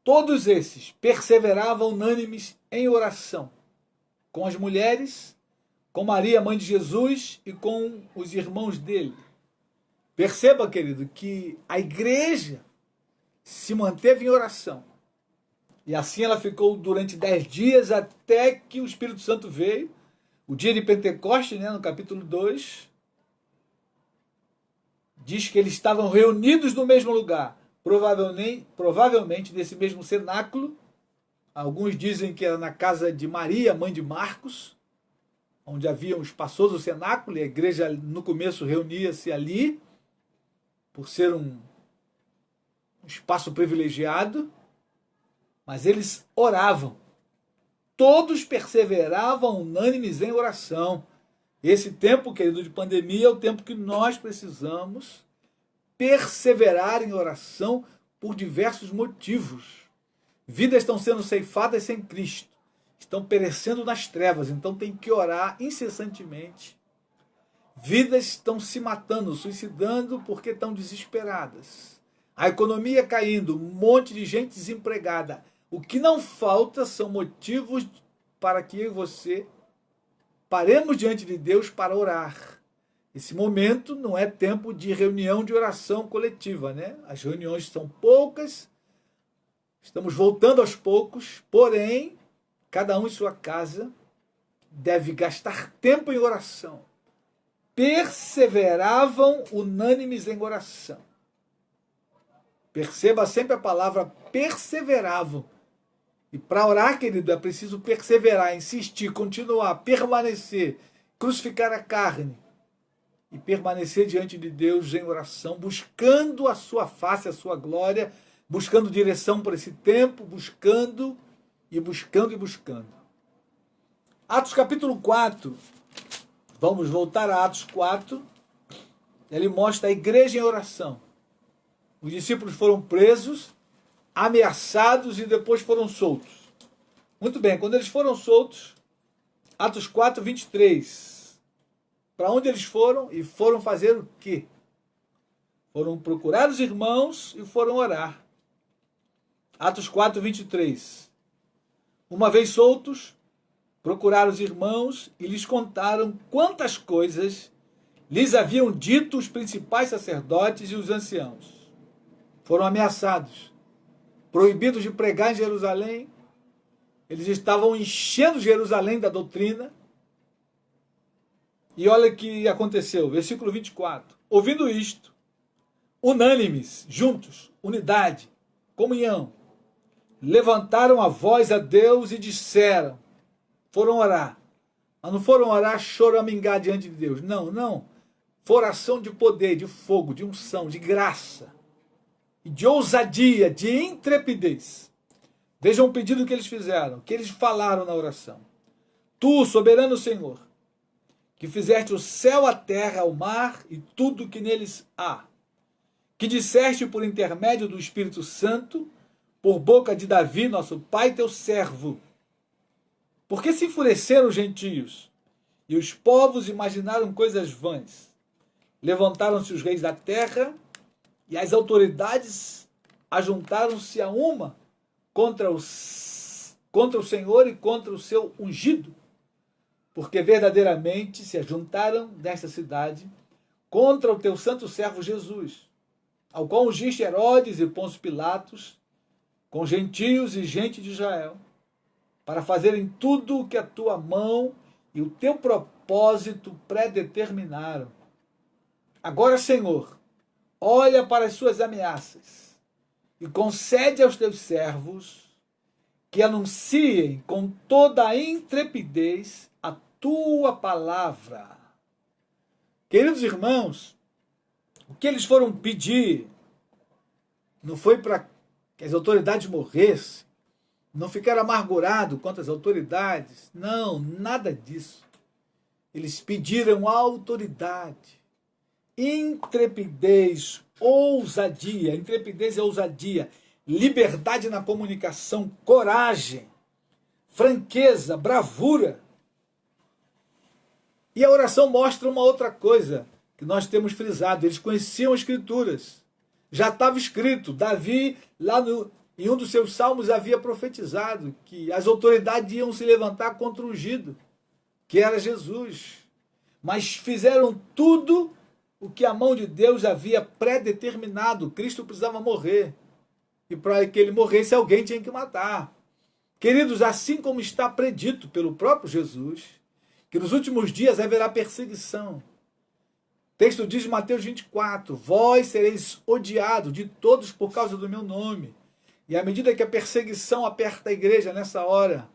Todos esses perseveravam unânimes em oração, com as mulheres, com Maria, mãe de Jesus, e com os irmãos dele. Perceba, querido, que a igreja se manteve em oração. E assim ela ficou durante 10 dias até que o Espírito Santo veio. O dia de Pentecostes, no capítulo 2, diz que eles estavam reunidos no mesmo lugar, provavelmente nesse mesmo cenáculo. Alguns dizem que era na casa de Maria, mãe de Marcos, onde havia um espaçoso cenáculo, e a igreja no começo reunia-se ali, por ser um espaço privilegiado, mas eles oravam. Todos perseveravam unânimes em oração. Esse tempo, querido, de pandemia é o tempo que nós precisamos perseverar em oração por diversos motivos. Vidas estão sendo ceifadas sem Cristo, estão perecendo nas trevas, então tem que orar incessantemente. Vidas estão se matando, suicidando porque estão desesperadas. A economia caindo, um monte de gente desempregada. O que não falta são motivos para que eu e você paremos diante de Deus para orar. Esse momento não é tempo de reunião de oração coletiva, né? As reuniões são poucas, estamos voltando aos poucos, porém, cada um em sua casa deve gastar tempo em oração. Perseveravam unânimes em oração. Perceba sempre a palavra perseveravam. E para orar, querido, é preciso perseverar, insistir, continuar, permanecer, crucificar a carne e permanecer diante de Deus em oração, buscando a sua face, a sua glória, buscando direção por esse tempo, buscando e buscando e buscando. Atos capítulo 4, vamos voltar a Atos 4, ele mostra a igreja em oração. Os discípulos foram presos, ameaçados e depois foram soltos. Muito bem, quando eles foram soltos, Atos 4, 23. Para onde eles foram? E foram fazer o quê? Foram procurar os irmãos e foram orar. Atos 4, 23. Uma vez soltos, procuraram os irmãos e lhes contaram quantas coisas lhes haviam dito os principais sacerdotes e os anciãos. Foram ameaçados, proibidos de pregar em Jerusalém. Eles estavam enchendo Jerusalém da doutrina. E olha o que aconteceu, versículo 24. Ouvindo isto, unânimes, juntos, unidade, comunhão, levantaram a voz a Deus e disseram, foram orar. Mas não foram orar choramingar diante de Deus. Não, não. Foi oração de poder, de fogo, de unção, de graça, de ousadia, de intrepidez. Vejam o pedido que eles fizeram, que eles falaram na oração. Tu, soberano Senhor, que fizeste o céu, a terra, o mar e tudo que neles há, que disseste por intermédio do Espírito Santo, por boca de Davi, nosso pai, teu servo. Porque se enfureceram os gentios e os povos imaginaram coisas vãs. Levantaram-se os reis da terra E as autoridades ajuntaram-se a uma contra o Senhor e contra o seu ungido, porque verdadeiramente se ajuntaram nesta cidade contra o teu santo servo Jesus, ao qual ungiste Herodes e Pôncio Pilatos, com gentios e gente de Israel, para fazerem tudo o que a tua mão e o teu propósito predeterminaram. Agora, Senhor, olha para as suas ameaças e concede aos teus servos que anunciem com toda a intrepidez a tua palavra. Queridos irmãos, o que eles foram pedir não foi para que as autoridades morressem, não ficaram amargurados contra as autoridades, não, nada disso. Eles pediram autoridade, intrepidez, ousadia. Intrepidez é ousadia, liberdade na comunicação, coragem, franqueza, bravura. E a oração mostra uma outra coisa que nós temos frisado. Eles conheciam as Escrituras. Já estava escrito. Davi, em um dos seus salmos, havia profetizado que as autoridades iam se levantar contra o ungido, que era Jesus. Mas fizeram tudo o que a mão de Deus havia predeterminado. Cristo precisava morrer. E para que ele morresse, alguém tinha que matar. Queridos, assim como está predito pelo próprio Jesus, que nos últimos dias haverá perseguição. O texto diz em Mateus 24, vós sereis odiados de todos por causa do meu nome. E à medida que a perseguição aperta a igreja nessa hora,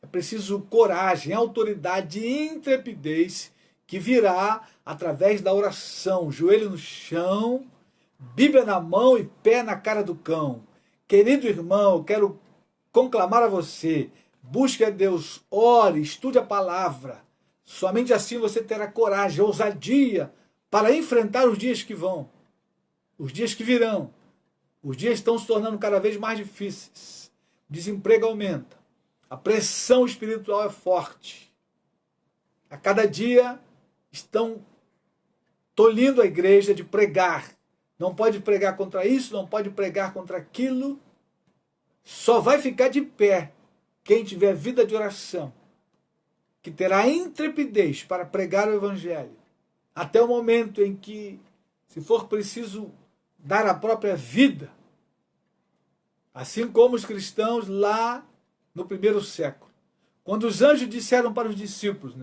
é preciso coragem, autoridade e intrepidez que virá através da oração, joelho no chão, Bíblia na mão e pé na cara do cão. Querido irmão, eu quero conclamar a você, busque a Deus, ore, estude a palavra. Somente assim você terá coragem, ousadia para enfrentar os dias que vão, os dias que virão. Os dias estão se tornando cada vez mais difíceis. O desemprego aumenta. A pressão espiritual é forte. A cada dia estão tolhindo a igreja de pregar. Não pode pregar contra isso, não pode pregar contra aquilo. Só vai ficar de pé quem tiver vida de oração, que terá intrepidez para pregar o Evangelho, até o momento em que, se for preciso, dar a própria vida, assim como os cristãos lá no primeiro século. Quando os anjos disseram para os discípulos,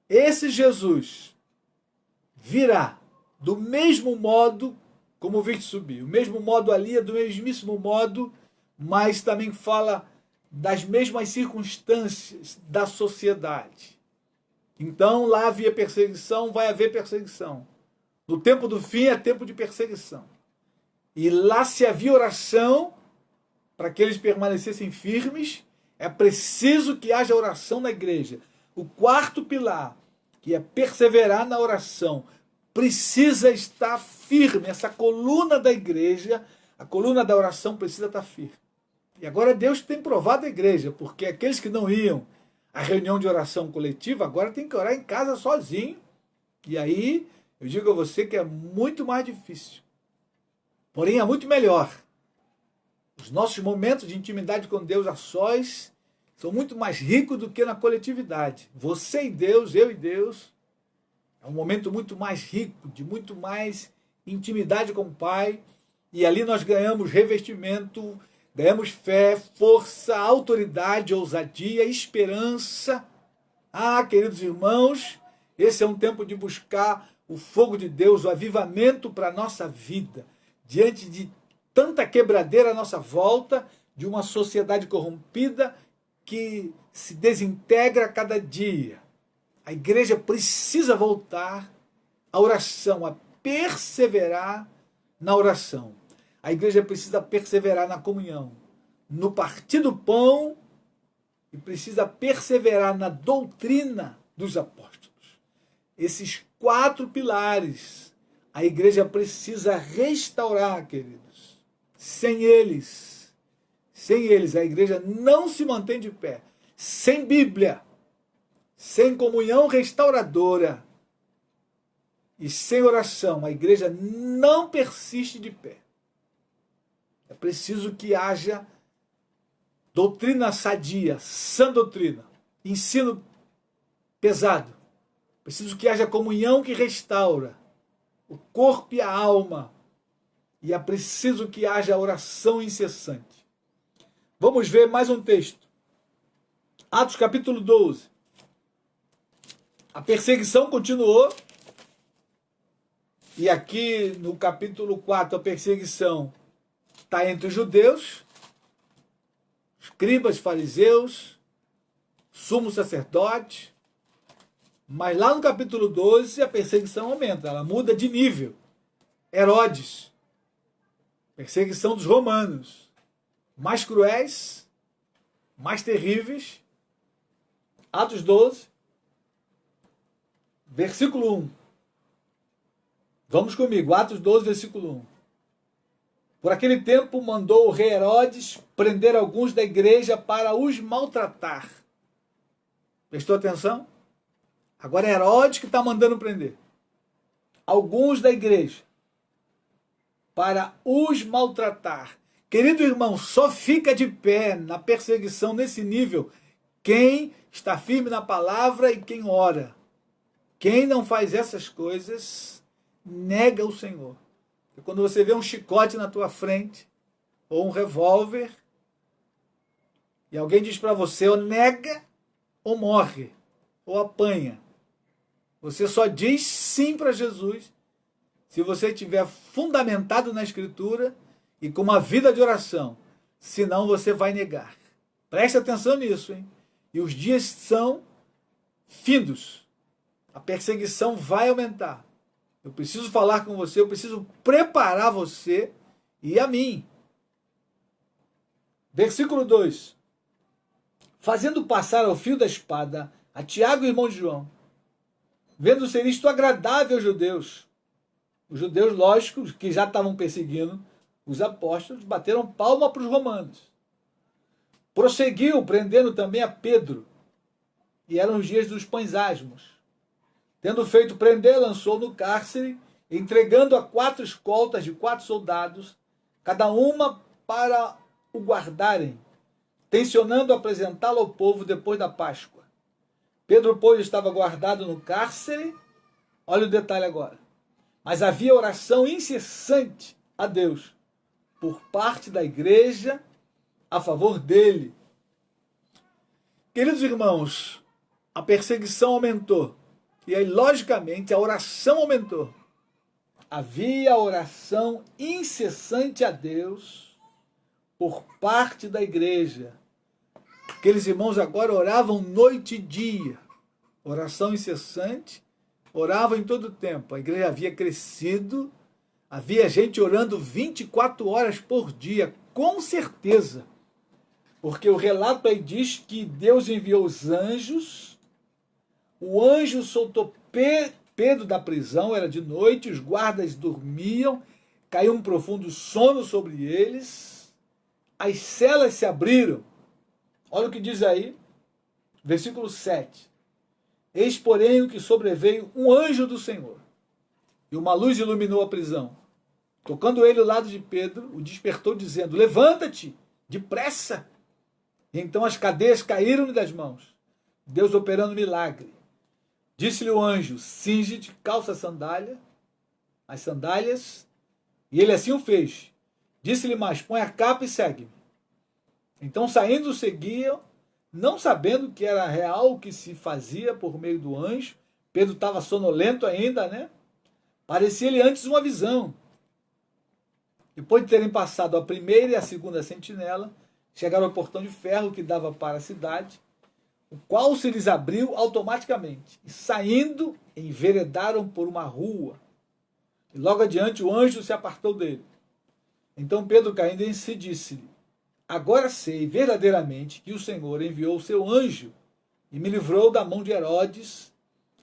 esse Jesus virá do mesmo modo como viste subir. O mesmo modo ali é do mesmíssimo modo, mas também fala das mesmas circunstâncias da sociedade. Então lá havia perseguição, vai haver perseguição. No tempo do fim é tempo de perseguição. E lá se havia oração, para que eles permanecessem firmes, é preciso que haja oração na igreja. O quarto pilar, que é perseverar na oração, precisa estar firme. Essa coluna da igreja, a coluna da oração precisa estar firme. E agora Deus tem provado a igreja, porque aqueles que não iam à reunião de oração coletiva, agora tem que orar em casa sozinho. E aí, eu digo a você que é muito mais difícil. Porém, é muito melhor. Os nossos momentos de intimidade com Deus a sós são muito mais ricos do que na coletividade. Você e Deus, eu e Deus, é um momento muito mais rico, de muito mais intimidade com o Pai. E ali nós ganhamos revestimento, ganhamos fé, força, autoridade, ousadia, esperança. Ah, queridos irmãos, esse é um tempo de buscar o fogo de Deus, o avivamento para a nossa vida, diante de tanta quebradeira à nossa volta, de uma sociedade corrompida que se desintegra a cada dia. A igreja precisa voltar à oração, a perseverar na oração. A igreja precisa perseverar na comunhão, no partir do pão, e precisa perseverar na doutrina dos apóstolos. Esses 4 pilares a igreja precisa restaurar, queridos. Sem eles, a igreja não se mantém de pé. Sem Bíblia, sem comunhão restauradora, E sem oração, a igreja não persiste de pé. É preciso que haja doutrina sadia, sã doutrina, ensino pesado. Preciso que haja comunhão que restaura o corpo e a alma. E é preciso que haja oração incessante. Vamos ver mais um texto. Atos capítulo 12. A perseguição continuou. E aqui no capítulo 4 a perseguição está entre os judeus, escribas, fariseus, sumo sacerdote. Mas lá no capítulo 12 a perseguição aumenta, ela muda de nível. Herodes, perseguição dos romanos, mais cruéis, mais terríveis. Atos 12, versículo 1. Vamos comigo, Atos 12, versículo 1. Por aquele tempo mandou o rei Herodes prender alguns da igreja para os maltratar. Prestou atenção? Agora é Herodes que está mandando prender alguns da igreja para os maltratar. Querido irmão, só fica de pé na perseguição nesse nível quem está firme na palavra e quem ora. Quem não faz essas coisas nega o Senhor. E quando você vê um chicote na tua frente ou um revólver e alguém diz para você ou nega ou morre ou apanha, você só diz sim para Jesus se você estiver fundamentado na Escritura e com uma vida de oração. Senão você vai negar. Preste atenção nisso, hein? E os dias são findos. A perseguição vai aumentar. Eu preciso falar com você, eu preciso preparar você e a mim. Versículo 2. Fazendo passar ao fio da espada a Tiago, irmão de João, vendo ser isto agradável aos judeus. Os judeus, lógico, que já estavam perseguindo os apóstolos, bateram palma para os romanos. Prosseguiu, prendendo também a Pedro. E eram os dias dos pães asmos. Tendo feito prender, lançou no cárcere, entregando a 4 escoltas de 4 soldados, cada uma para o guardarem, tencionando apresentá-lo ao povo depois da Páscoa. Pedro, pois, estava guardado no cárcere. Olha o detalhe agora. Mas havia oração incessante a Deus por parte da igreja a favor dele. Queridos irmãos, a perseguição aumentou. E aí, logicamente, a oração aumentou. Havia oração incessante a Deus por parte da igreja. Aqueles irmãos agora oravam noite e dia. Oração incessante, oravam em todo o tempo. A igreja havia crescido, havia gente orando 24 horas por dia, com certeza. Porque o relato aí diz que Deus enviou os anjos, o anjo soltou Pedro da prisão, era de noite, os guardas dormiam, caiu um profundo sono sobre eles, as celas se abriram. Olha o que diz aí, versículo 7. Eis, porém, o que sobreveio um anjo do Senhor, e uma luz iluminou a prisão. Tocando ele ao lado de Pedro, o despertou, dizendo: levanta-te, depressa. E então as cadeias caíram-lhe das mãos, Deus operando milagre. Disse-lhe o anjo: cinge-te, calça as sandálias, e ele assim o fez. Disse-lhe mais: põe a capa e segue-me. Então, saindo, seguiam, não sabendo que era real o que se fazia por meio do anjo. Pedro estava sonolento ainda, né? Parecia-lhe antes uma visão. Depois de terem passado a primeira e a segunda sentinela, chegaram ao portão de ferro que dava para a cidade, o qual se lhes abriu automaticamente. E saindo, enveredaram por uma rua. E logo adiante o anjo se apartou dele. Então Pedro, caindo em si, disse-lhe: agora sei verdadeiramente que o Senhor enviou o seu anjo e me livrou da mão de Herodes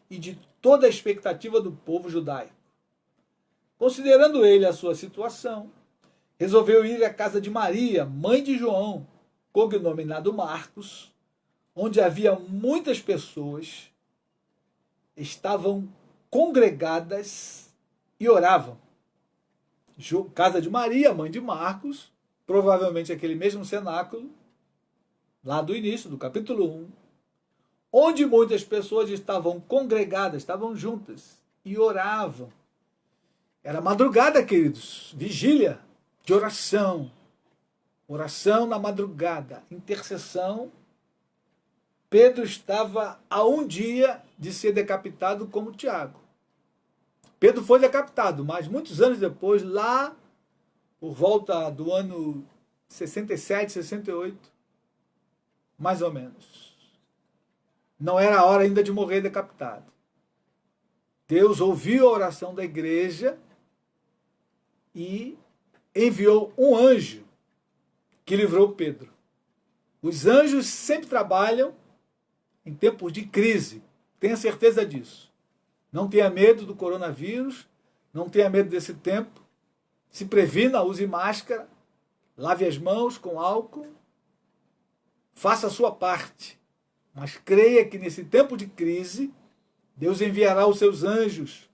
e de toda a expectativa do povo judaico. Considerando ele a sua situação, resolveu ir à casa de Maria, mãe de João, cognominado Marcos, onde havia muitas pessoas, estavam congregadas e oravam. Casa de Maria, mãe de Marcos, provavelmente aquele mesmo cenáculo, lá do início, do capítulo 1, onde muitas pessoas estavam congregadas, estavam juntas e oravam. Era madrugada, queridos, vigília de oração. Oração na madrugada, intercessão. Pedro estava a um dia de ser decapitado como Tiago. Pedro foi decapitado, mas muitos anos depois, lá por volta do ano 67, 68, mais ou menos. Não era a hora ainda de morrer decapitado. Deus ouviu a oração da igreja e enviou um anjo que livrou Pedro. Os anjos sempre trabalham em tempos de crise, tenha certeza disso. Não tenha medo do coronavírus, não tenha medo desse tempo. Se previna, use máscara, lave as mãos com álcool, faça a sua parte. Mas creia que nesse tempo de crise, Deus enviará os seus anjos.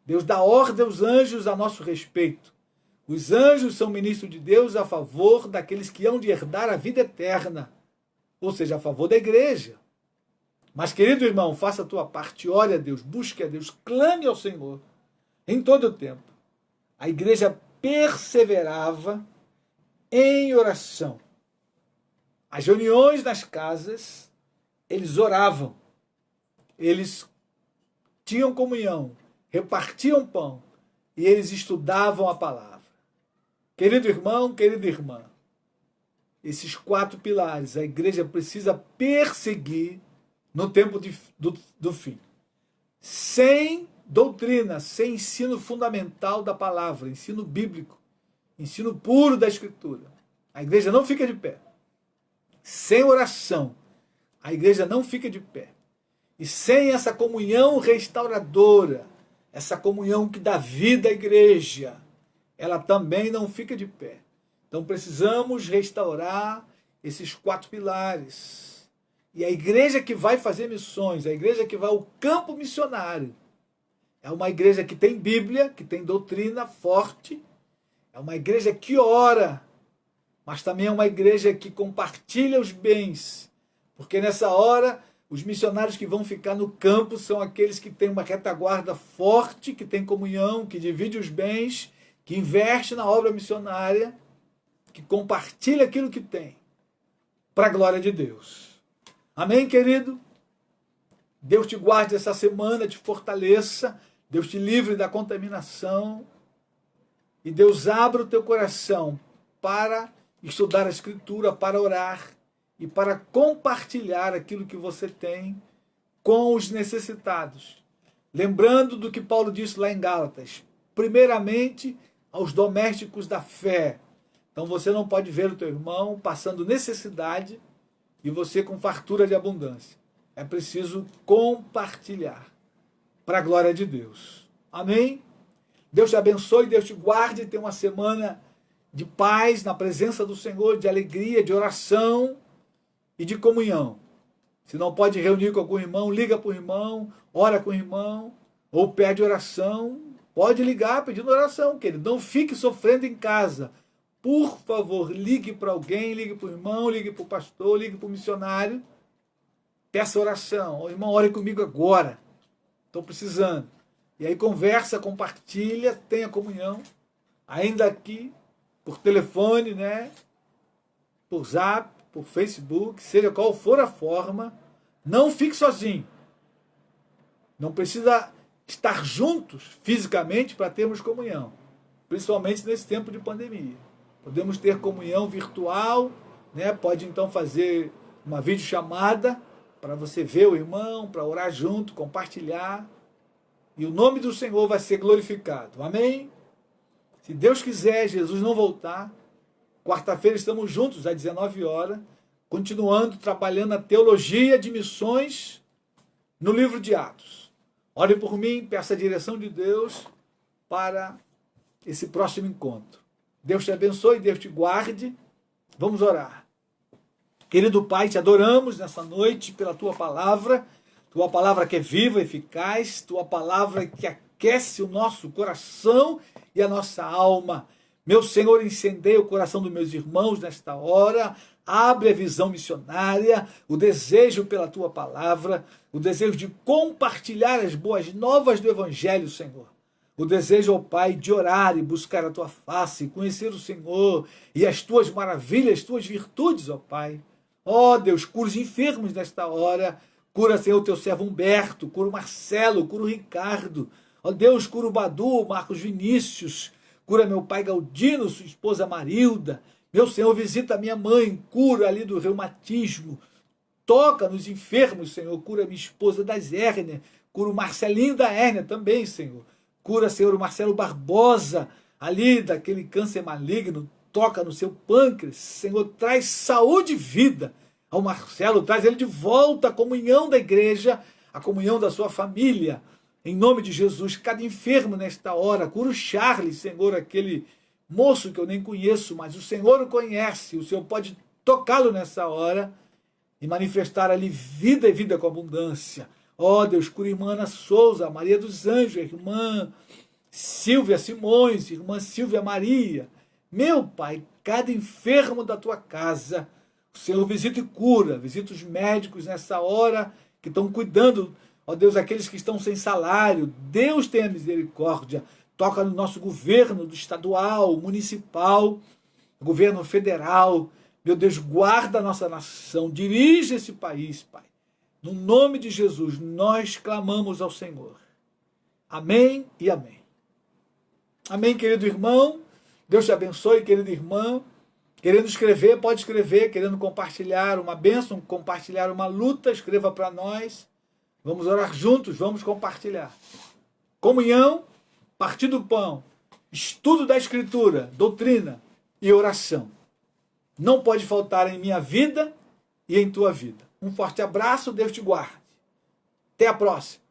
Deus dá ordem aos anjos a nosso respeito. Os anjos são ministros de Deus a favor daqueles que hão de herdar a vida eterna, ou seja, a favor da igreja. Mas, querido irmão, faça a tua parte, ore a Deus, busque a Deus, clame ao Senhor em todo o tempo. A igreja perseverava em oração. As reuniões nas casas, eles oravam, eles tinham comunhão, repartiam pão e eles estudavam a palavra. Querido irmão, querida irmã, esses 4 pilares a igreja precisa perseguir no tempo do fim. Sem doutrina, sem ensino fundamental da palavra, ensino bíblico, ensino puro da Escritura, a igreja não fica de pé. Sem oração, a igreja não fica de pé. E sem essa comunhão restauradora, essa comunhão que dá vida à igreja, ela também não fica de pé. Então precisamos restaurar esses 4 pilares. E a igreja que vai fazer missões, a igreja que vai ao campo missionário, é uma igreja que tem Bíblia, que tem doutrina forte, é uma igreja que ora, mas também é uma igreja que compartilha os bens, porque nessa hora os missionários que vão ficar no campo são aqueles que têm uma retaguarda forte, que tem comunhão, que divide os bens, que investe na obra missionária, que compartilha aquilo que tem, para a glória de Deus. Amém, querido? Deus te guarde essa semana, te fortaleça, Deus te livre da contaminação e Deus abra o teu coração para estudar a Escritura, para orar e para compartilhar aquilo que você tem com os necessitados. Lembrando do que Paulo disse lá em Gálatas, primeiramente aos domésticos da fé. Então você não pode ver o teu irmão passando necessidade e você com fartura de abundância. É preciso compartilhar para a glória de Deus. Amém? Deus te abençoe, Deus te guarde, tenha uma semana de paz na presença do Senhor, de alegria, de oração e de comunhão. Se não pode reunir com algum irmão, liga para o irmão, ora com o irmão, ou pede oração, pode ligar pedindo oração, querido. Não fique sofrendo em casa. Por favor, ligue para alguém, ligue para o irmão, ligue para o pastor, ligue para o missionário. Peça oração. Irmão, ore comigo agora. Estou precisando. E aí conversa, compartilha, tenha comunhão. Ainda aqui, por telefone, né? Por Zap, por Facebook, seja qual for a forma. Não fique sozinho. Não precisa estar juntos fisicamente para termos comunhão. Principalmente nesse tempo de pandemia. Podemos ter comunhão virtual, né? Pode então fazer uma videochamada para você ver o irmão, para orar junto, compartilhar. E o nome do Senhor vai ser glorificado. Amém? Se Deus quiser, Jesus não voltar, quarta-feira estamos juntos às 19 horas, continuando trabalhando a teologia de missões no livro de Atos. Ore por mim, peça a direção de Deus para esse próximo encontro. Deus te abençoe, Deus te guarde. Vamos orar. Querido Pai, te adoramos nessa noite pela tua palavra. tua palavra que é viva, eficaz, tua palavra que aquece o nosso coração e a nossa alma. Meu Senhor, incendeia o coração dos meus irmãos nesta hora, abre a visão missionária, o desejo pela tua palavra, o desejo de compartilhar as boas novas do Evangelho, Senhor. O desejo, ó Pai, de orar e buscar a tua face, conhecer o Senhor e as tuas maravilhas, as tuas virtudes, ó Pai. Ó Deus, cura os enfermos nesta hora, cura, Senhor, o teu servo Humberto, cura o Marcelo, cura o Ricardo. Ó Deus, cura o Badu, Marcos Vinícius, cura meu pai Galdino, sua esposa Marilda. Meu Senhor, visita a minha mãe, cura ali do reumatismo. Toca nos enfermos, Senhor, cura minha esposa das hérnias, cura o Marcelinho da hérnia também, Senhor. Cura, Senhor, o Marcelo Barbosa, ali daquele câncer maligno, toca no seu pâncreas. Senhor, traz saúde e vida ao Marcelo, traz ele de volta à comunhão da igreja, à comunhão da sua família. Em nome de Jesus, cada enfermo nesta hora, cura o Charles, Senhor, aquele moço que eu nem conheço, mas o Senhor o conhece, o Senhor pode tocá-lo nessa hora e manifestar ali vida e vida com abundância. Ó Deus, cura a irmã Ana Souza, Maria dos Anjos, a irmã Silvia Simões, irmã Silvia Maria. Meu Pai, cada enfermo da tua casa, o Senhor visita e cura, visita os médicos nessa hora que estão cuidando, ó Deus, aqueles que estão sem salário. Deus tenha misericórdia. Toca no nosso governo, do estadual, municipal, governo federal. Meu Deus, guarda a nossa nação, dirige esse país, Pai. No nome de Jesus, nós clamamos ao Senhor. Amém e amém. Amém, querido irmão. Deus te abençoe, querida irmã. Querendo escrever, pode escrever. Querendo compartilhar uma bênção, compartilhar uma luta, escreva para nós. Vamos orar juntos, vamos compartilhar. Comunhão, partir do pão, estudo da Escritura, doutrina e oração. Não pode faltar em minha vida e em tua vida. Um forte abraço, Deus te guarde. Até a próxima.